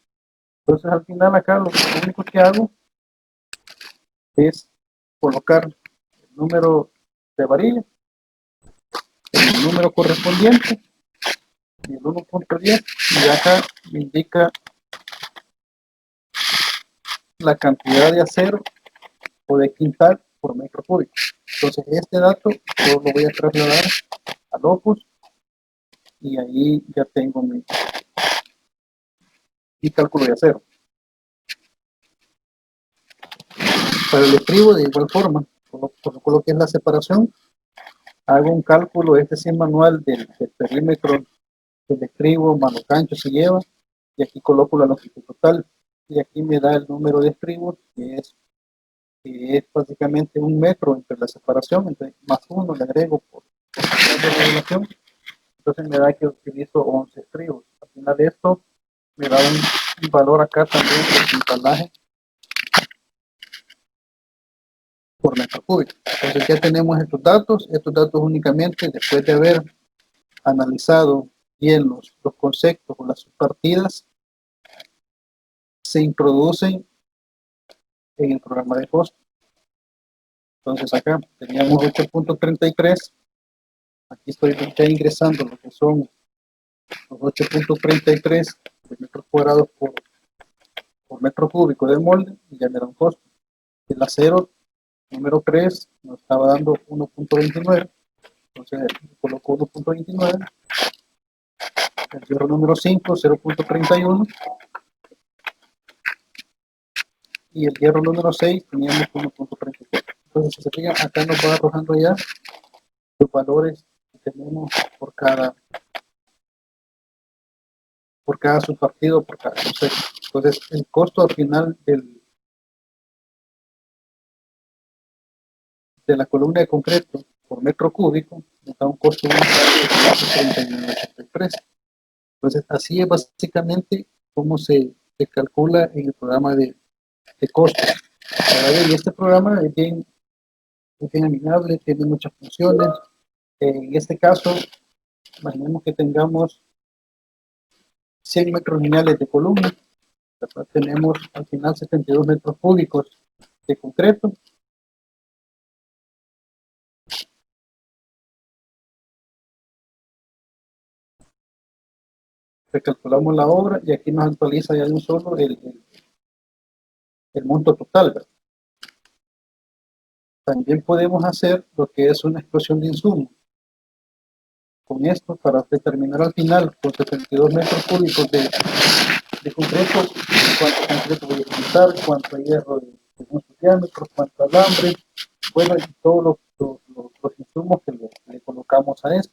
Entonces al final acá lo único que hago es colocar el número de varilla, el número correspondiente y el 1.10, y acá me indica la cantidad de acero o de quintal por metro cúbico. Entonces este dato yo lo voy a trasladar al Opus y ahí ya tengo mi cálculo de acero. Para el estribo de igual forma, coloco lo que es la separación, hago un cálculo, este sí manual del perímetro del estribo, mano cancho se lleva, y aquí coloco la longitud total. y aquí me da el número de estribos, que es básicamente 1 metro entre la separación, entonces más 1 le agrego por la regulación, entonces me da que utilizo 11 estribos. Al final de esto me da un valor acá también de quintalaje por metro cúbico. Entonces ya tenemos estos datos únicamente después de haber analizado bien los conceptos o las subpartidas, se introducen en el programa de costo. Entonces acá teníamos 8.33, aquí estoy ya ingresando lo que son los 8.33 de metros cuadrados por metro cúbico de molde y ya me da un costo. El acero número 3 nos estaba dando 1.29, entonces coloco 1.29. El hierro número 5, 0.31. Y el hierro número 6 teníamos 1.34. Entonces, si se fijan, acá nos va arrojando ya los valores que tenemos por cada subpartido, por cada concepto. Entonces, el costo al final de la columna de concreto por metro cúbico nos da un costo de 39.83. Entonces, así es básicamente cómo se calcula en el programa de costos. Y este programa es bien amigable, tiene muchas funciones. En este caso, imaginemos que tengamos 100 metros lineales de columna, ¿verdad? Tenemos al final 72 metros cúbicos de concreto. Recalculamos la obra y aquí nos actualiza ya de un solo el monto total, ¿verdad? También podemos hacer lo que es una explosión de insumos. Con esto, para determinar al final, con 72 metros cúbicos de concreto, cuánto concreto voy a utilizar, cuánto hierro de muchos diámetros, cuánto alambre, bueno, y todos los insumos que le colocamos a esto.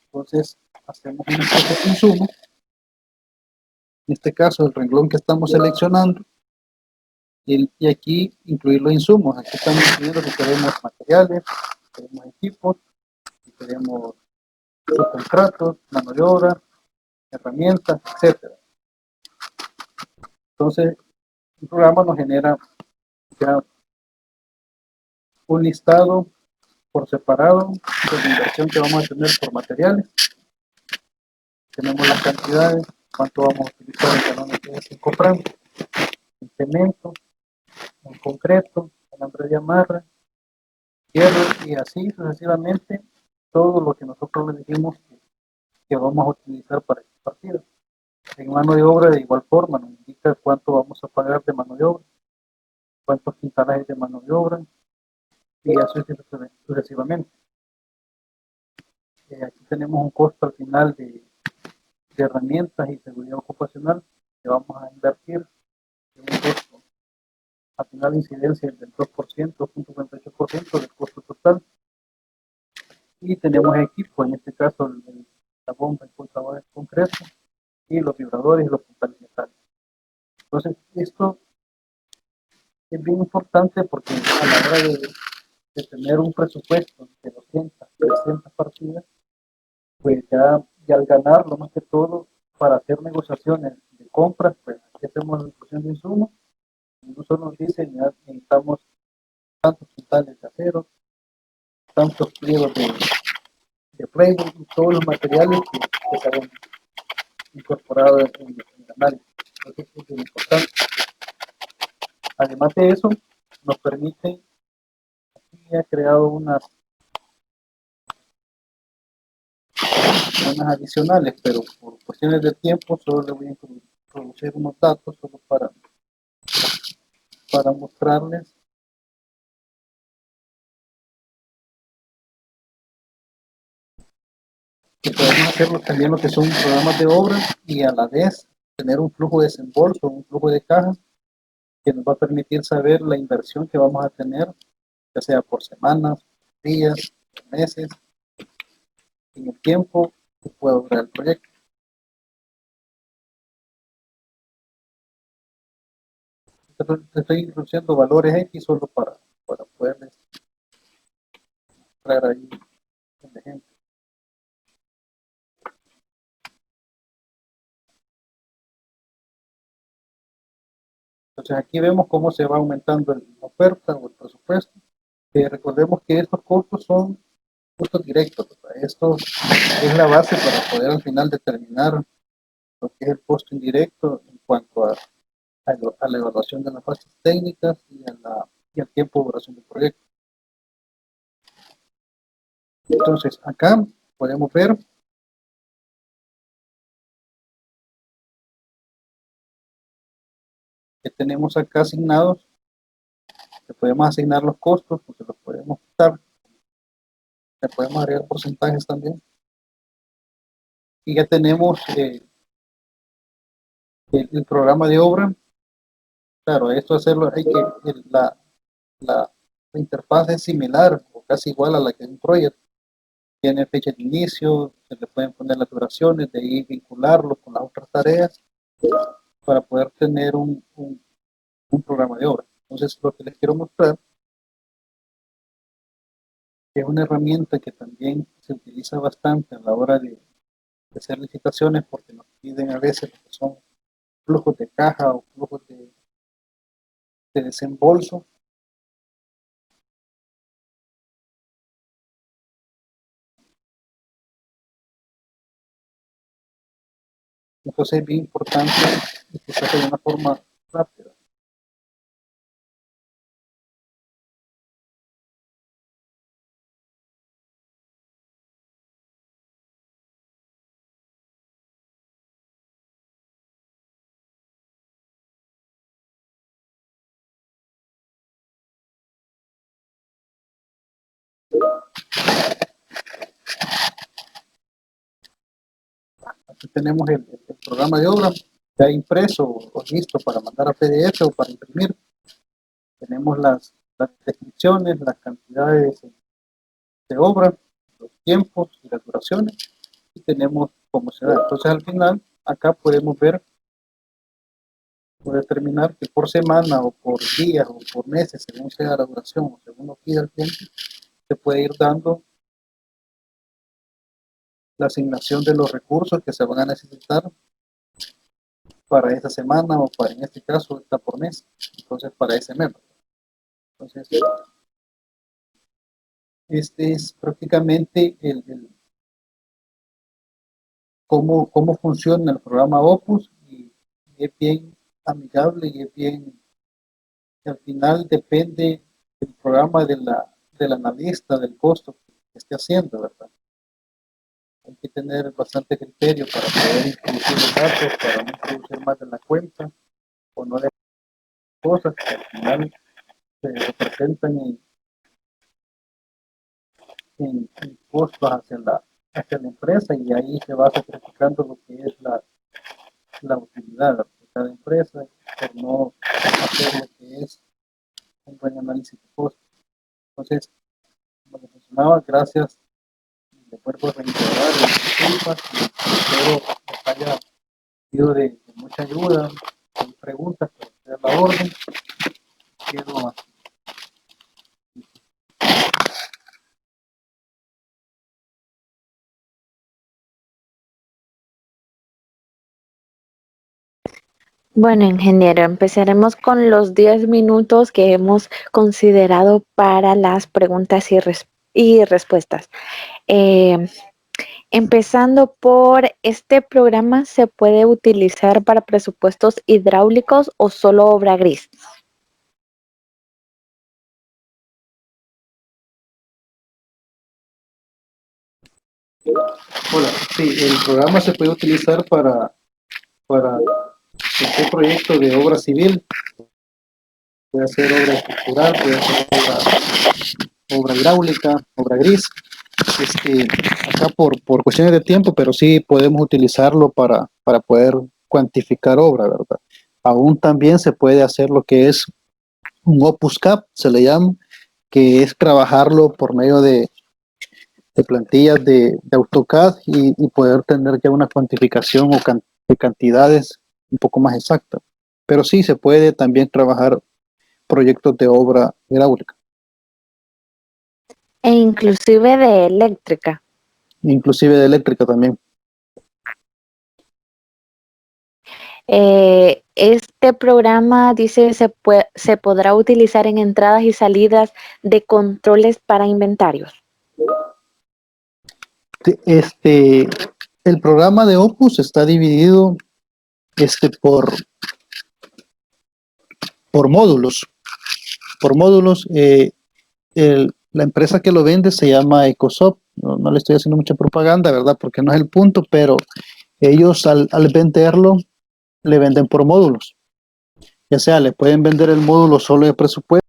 Entonces, hacemos una especie de insumo, en este caso el renglón que estamos seleccionando, y aquí incluir los insumos. Aquí estamos incluyendo que queremos materiales, queremos equipos, queremos subcontratos, mano de obra, herramientas, etcétera. Entonces, el programa nos genera ya un listado por separado de la inversión que vamos a tener por materiales. Tenemos las cantidades, cuánto vamos a utilizar en cada uno de estos comprando, el cemento, el concreto, alambre de amarre, hierro y así sucesivamente todo lo que nosotros le dijimos que vamos a utilizar para esta partida. En mano de obra de igual forma nos indica cuánto vamos a pagar de mano de obra, cuántos quintales de mano de obra y así sucesivamente. Aquí tenemos un costo al final de herramientas y seguridad ocupacional que vamos a invertir en un costo al final de incidencia del 2%, 0.58% del costo total. Y tenemos equipo, en este caso la bomba, el pulsador de concreto y los vibradores y los puntales metales. Entonces, esto es bien importante porque a la hora de tener un presupuesto de 200, 300 partidas, pues ya al ganarlo más que todo para hacer negociaciones de compras, pues aquí hacemos la discusión de insumos, incluso nos dicen ya necesitamos tantos quintales de acero, tantos pliegos de playwood y todos los materiales que se han incorporado en el análisis. Entonces, es muy importante. Además de eso, nos permite, aquí ha creado unas adicionales, pero por cuestiones de tiempo solo le voy a introducir unos datos solo para mostrarles que podemos hacerlo también lo que son programas de obra y a la vez tener un flujo de desembolso, un flujo de caja que nos va a permitir saber la inversión que vamos a tener, ya sea por semanas, días, meses, en el tiempo que pueda durar el proyecto. estoy introduciendo valores X solo para poderles traer ahí el ejemplo. Entonces aquí vemos cómo se va aumentando la oferta o el presupuesto. Recordemos que estos costos son costos directos, ¿verdad? Esto es la base para poder al final determinar lo que es el costo indirecto en cuanto a la evaluación de las fases técnicas y al tiempo de duración del proyecto. Entonces acá podemos ver que tenemos acá asignados, que podemos asignar los costos, porque los podemos quitar, le podemos agregar porcentajes también. Y ya tenemos el programa de obra. Claro, esto hacerlo, hay que, la interfaz es similar o casi igual a la que un proyecto. Tiene fecha de inicio, se le pueden poner las duraciones, de ahí vincularlo con las otras tareas para poder tener un programa de obra. Entonces, lo que les quiero mostrar es una herramienta que también se utiliza bastante a la hora de hacer licitaciones, porque nos piden a veces lo que son flujos de caja o flujos de desembolso. Entonces es bien importante que se haga de una forma rápida. Aquí tenemos el programa de obra ya impreso o listo para mandar a PDF o para imprimir. Tenemos las descripciones, las cantidades de obra, los tiempos y las duraciones, y tenemos cómo se da. Entonces al final acá podemos ver o determinar que por semana o por días o por meses, según sea la duración o según lo pida el cliente, se puede ir dando la asignación de los recursos que se van a necesitar para esa semana o para, en este caso, está por mes, entonces para ese mes. Entonces, este es prácticamente cómo funciona el programa Opus y es bien amigable y es bien, al final depende del programa del analista, del costo que esté haciendo, ¿verdad? Hay que tener bastante criterio para poder introducir los datos, para no introducir más de la cuenta o no de cosas que al final se representan en costos hacia la empresa, y ahí se va sacrificando lo que es la utilidad de cada empresa por no hacer lo que es un buen análisis de costos. Entonces, como les mencionaba, gracias de cuerpo reintegrar las disculpas, y espero les haya sido de mucha ayuda. Hay preguntas para hacer la orden. Quedo así. Bueno, ingeniero, empezaremos con los 10 minutos que hemos considerado para las preguntas y respuestas. Eh, Empezando por este programa, ¿se puede utilizar para presupuestos hidráulicos o solo obra gris? Hola, sí, el programa se puede utilizar para cualquier proyecto de obra civil. Puede ser obra estructural, puede ser obra hidráulica, obra gris. Acá por cuestiones de tiempo, pero sí podemos utilizarlo para poder cuantificar obra, ¿verdad? Aún también se puede hacer lo que es un Opus Cap, se le llama, que es trabajarlo por medio de plantillas de AutoCAD y poder tener ya una cuantificación de cantidades un poco más exacta. pero sí se puede también trabajar proyectos de obra hidráulica, E inclusive de eléctrica. inclusive de eléctrica también. Este programa dice se podrá utilizar en entradas y salidas de controles para inventarios. Este, el programa de Opus está dividido este, por módulos. Por módulos, la empresa que lo vende se llama Ecosoft. No le estoy haciendo mucha propaganda, ¿verdad? Porque no es el punto, pero ellos al venderlo, le venden por módulos. Ya sea, le pueden vender el módulo solo de presupuesto.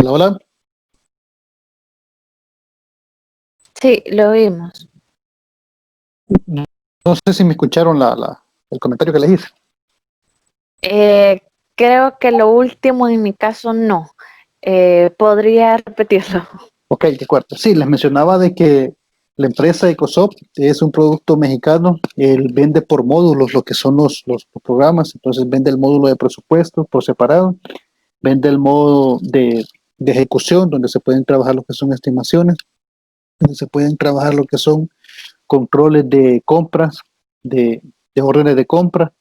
Hola, hola. Sí, lo oímos. No sé si me escucharon el comentario que les hice. Creo que lo último en mi caso no. ¿Podría repetirlo? Ok, de acuerdo. Sí, les mencionaba de que la empresa Ecosoft es un producto mexicano. Él vende por módulos lo que son los programas. Entonces vende el módulo de presupuesto por separado. Vende el modo de ejecución, donde se pueden trabajar lo que son estimaciones, donde se pueden trabajar lo que son controles de compras, de, de órdenes de compra,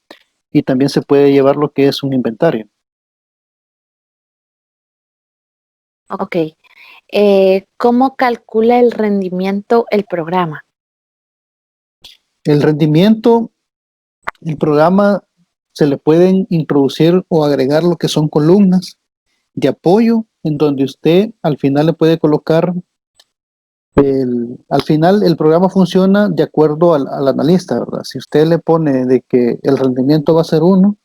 y también se puede llevar lo que es un inventario. Ok. ¿Cómo calcula el rendimiento el programa? El rendimiento, el programa se le pueden introducir o agregar lo que son columnas de apoyo, en donde usted al final le puede colocar al final el programa funciona de acuerdo al analista, ¿verdad? Si usted le pone de que el rendimiento va a ser 1,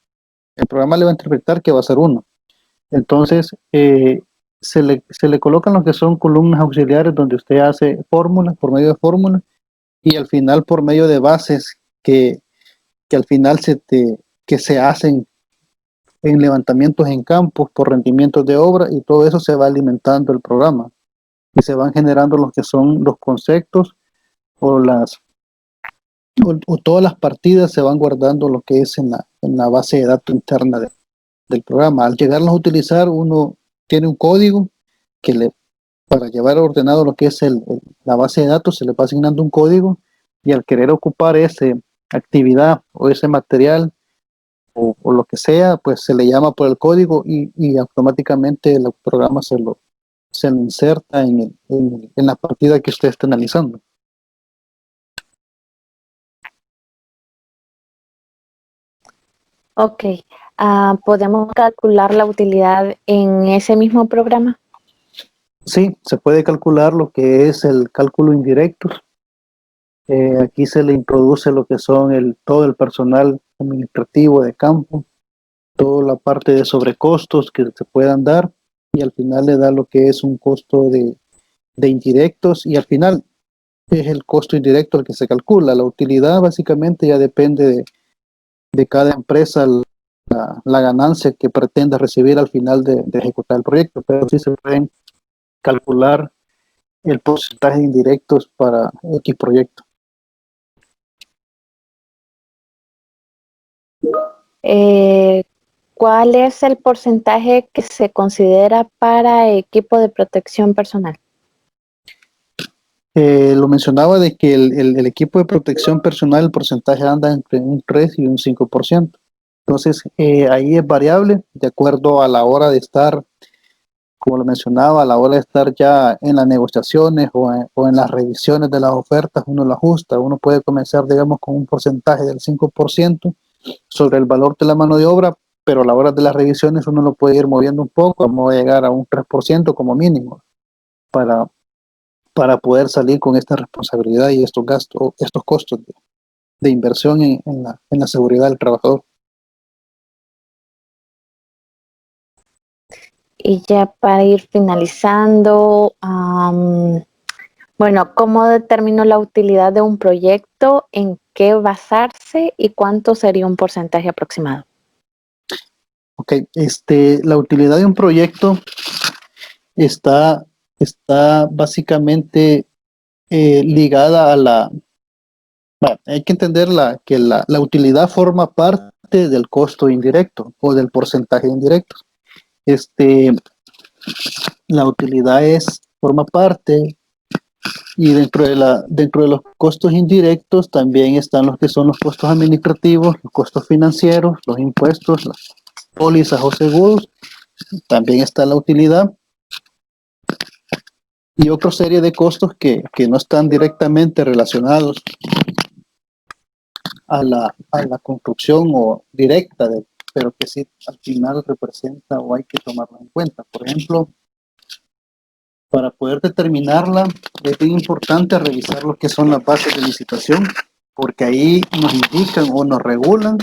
el programa le va a interpretar que va a ser 1. Entonces, se le colocan lo que son columnas auxiliares donde usted hace fórmulas por medio de fórmulas y al final por medio de bases que al final que se hacen en levantamientos en campos por rendimientos de obra, y todo eso se va alimentando el programa y se van generando los que son los conceptos o o todas las partidas se van guardando lo que es en la base de datos interna del programa. Al llegarlos a utilizar, uno tiene un código que para llevar ordenado lo que es la base de datos, se le va asignando un código, y al querer ocupar esa actividad o ese material o lo que sea, pues se le llama por el código y automáticamente el programa se lo inserta en la partida que usted está analizando. Ok. ¿Podemos calcular la utilidad en ese mismo programa? Sí, se puede calcular lo que es el cálculo indirecto. Aquí se le introduce lo que son todo el personal administrativo de campo, toda la parte de sobrecostos que se puedan dar, y al final le da lo que es un costo de indirectos, y al final es el costo indirecto el que se calcula. La utilidad básicamente ya depende de cada empresa, la ganancia que pretenda recibir al final de ejecutar el proyecto, pero sí se pueden calcular el porcentaje de indirectos para X proyecto. Eh, ¿Cuál es el porcentaje que se considera para equipo de protección personal? Lo mencionaba de que el equipo de protección personal, el porcentaje anda entre un 3 y un 5%. Entonces, ahí es variable de acuerdo a la hora de estar, como lo mencionaba, a la hora de estar ya en las negociaciones o en las revisiones de las ofertas, uno lo ajusta. Uno puede comenzar, digamos, con un porcentaje del 5% sobre el valor de la mano de obra, pero a la hora de las revisiones uno lo puede ir moviendo un poco, vamos a llegar a un 3% como mínimo para, para poder salir con esta responsabilidad y estos gastos, estos costos de inversión en la seguridad del trabajador. Y ya para ir finalizando, bueno, ¿cómo determino la utilidad de un proyecto? ¿En qué basarse y cuánto sería un porcentaje aproximado? Ok, la utilidad de un proyecto está, está básicamente ligada a la... Bueno, hay que entender que la utilidad forma parte del costo indirecto o del porcentaje indirecto. Este, la utilidad forma parte y dentro de los costos indirectos también están los que son los costos administrativos, los costos financieros, los impuestos, las pólizas o seguros. También está la utilidad y otra serie de costos que no están directamente relacionados a la construcción o directa, pero que sí al final representa o hay que tomarlo en cuenta. Por ejemplo, para poder determinarla es bien importante revisar lo que son las bases de licitación, porque ahí nos indican o nos regulan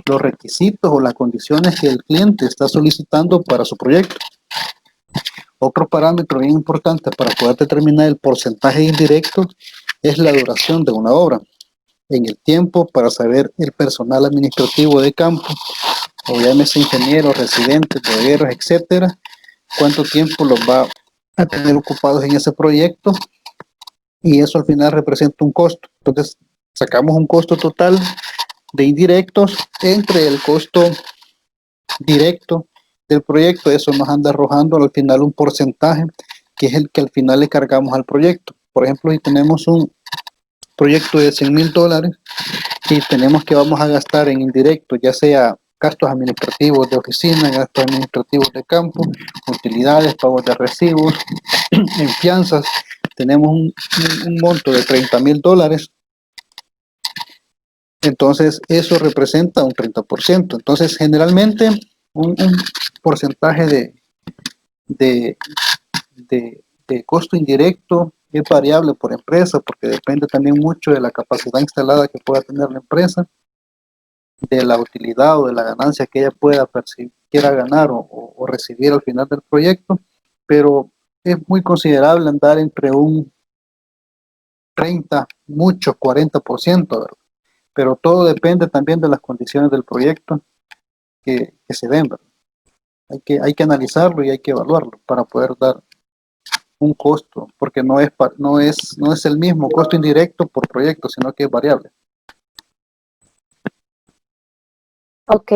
los requisitos o las condiciones que el cliente está solicitando para su proyecto. Otro parámetro bien importante para poder determinar el porcentaje indirecto es la duración de una obra en el tiempo, para saber el personal administrativo de campo, o llámese ingenieros, residentes, bodegueros, etcétera, cuánto tiempo los va a tener ocupados en ese proyecto, y eso al final representa un costo. Entonces sacamos un costo total de indirectos entre el costo directo del proyecto. Eso nos anda arrojando al final un porcentaje que es el que al final le cargamos al proyecto. Por ejemplo, si tenemos un proyecto de $100,000 y tenemos que vamos a gastar en indirecto, ya sea gastos administrativos de oficina, gastos administrativos de campo, utilidades, pagos de recibos, en fianzas, tenemos un monto de $30,000. Entonces eso representa un 30%. Entonces generalmente un porcentaje de, de costo indirecto es variable por empresa, porque depende también mucho de la capacidad instalada que pueda tener la empresa, de la utilidad o de la ganancia que ella pueda percibir, quiera ganar o recibir al final del proyecto, pero es muy considerable andar entre un 30, mucho 40%, ¿verdad? Pero todo depende también de las condiciones del proyecto que se den, ¿verdad? Hay que analizarlo y hay que evaluarlo para poder dar un costo, porque no es el mismo costo indirecto por proyecto, sino que es variable. Ok,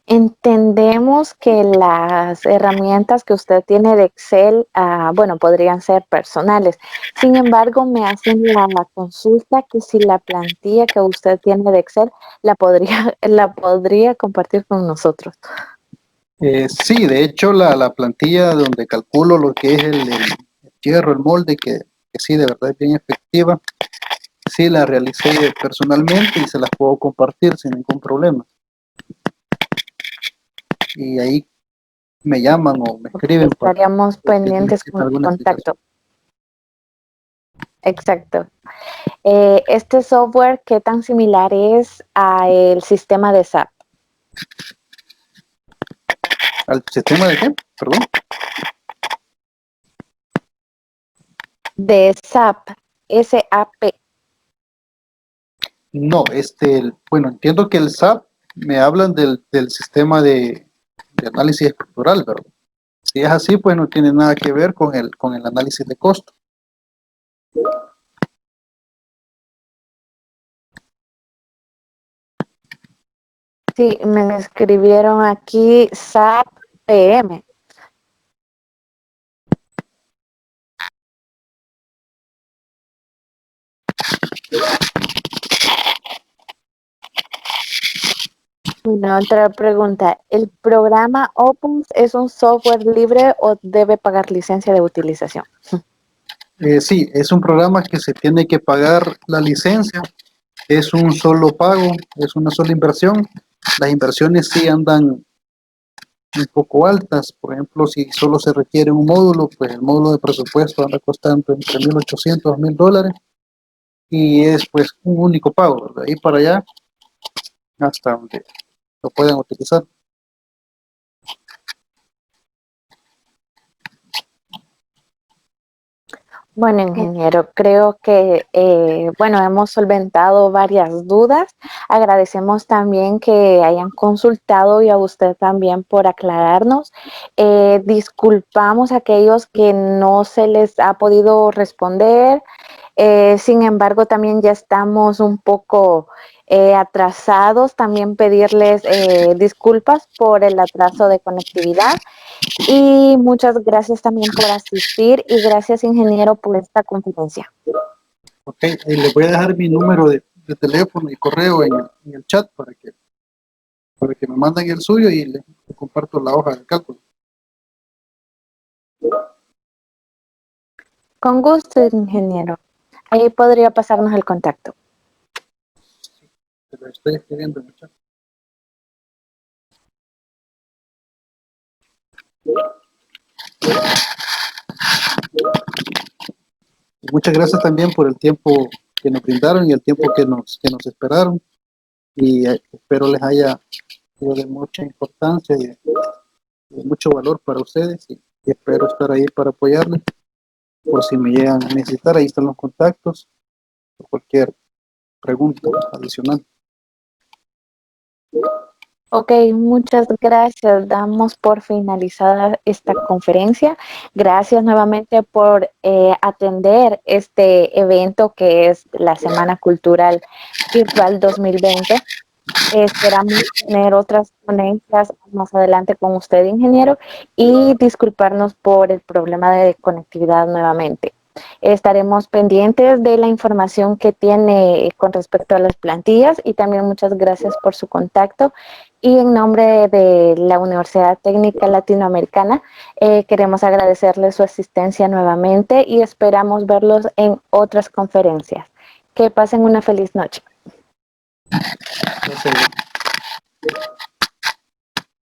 entendemos que las herramientas que usted tiene de Excel, bueno, podrían ser personales. Sin embargo, me hacen la consulta que si la plantilla que usted tiene de Excel la podría compartir con nosotros. Sí, de hecho la plantilla donde calculo lo que es el hierro, el molde, que sí, de verdad es bien efectiva, sí la realicé personalmente y se las puedo compartir sin ningún problema. Y ahí me llaman o me escriben Estaríamos pendientes con el alguna contacto. explicación. Exacto. Este software, ¿qué tan similar es al sistema de SAP? ¿Al sistema de qué? Perdón. De SAP, SAP. No, bueno, entiendo que el SAP me hablan del sistema de análisis estructural, ¿verdad? Si es así, pues no tiene nada que ver con el análisis de costo. Sí, me escribieron aquí SAP PM. Una otra pregunta, ¿el programa Opus es un software libre o debe pagar licencia de utilización? Sí, es un programa que se tiene que pagar la licencia, es un solo pago, es una sola inversión. Las inversiones sí andan un poco altas. Por ejemplo, si solo se requiere un módulo, pues el módulo de presupuesto anda costando entre 1.800 a 1.000 dólares y es pues un único pago, de ahí para allá hasta donde lo puedan utilizar. Bueno, ingeniero, creo que, bueno, hemos solventado varias dudas. Agradecemos también que hayan consultado y a usted también por aclararnos. Disculpamos a aquellos que no se les ha podido responder. Sin embargo, también ya estamos un poco atrasados. También pedirles disculpas por el atraso de conectividad. Y muchas gracias también por asistir y gracias, ingeniero, por esta conferencia. Ok, y les voy a dejar mi número de teléfono y correo en el chat para que me manden el suyo y le comparto la hoja de cálculo. Con gusto, ingeniero. Ahí podría pasarnos el contacto. Se lo estoy escribiendo en el chat. Y muchas gracias también por el tiempo que nos brindaron y el tiempo que nos esperaron. Y espero les haya sido de mucha importancia y de mucho valor para ustedes. Y espero estar ahí para apoyarles. Por si me llegan a necesitar, ahí están los contactos. O cualquier pregunta adicional. Ok, muchas gracias. Damos por finalizada esta conferencia. Gracias nuevamente por atender este evento que es la Semana Cultural Virtual 2020. Esperamos tener otras ponencias más adelante con usted, ingeniero, y disculparnos por el problema de conectividad nuevamente. Estaremos pendientes de la información que tiene con respecto a las plantillas y también muchas gracias por su contacto. Y en nombre de la Universidad Técnica Latinoamericana, queremos agradecerle su asistencia nuevamente y esperamos verlos en otras conferencias. Que pasen una feliz noche. Gracias.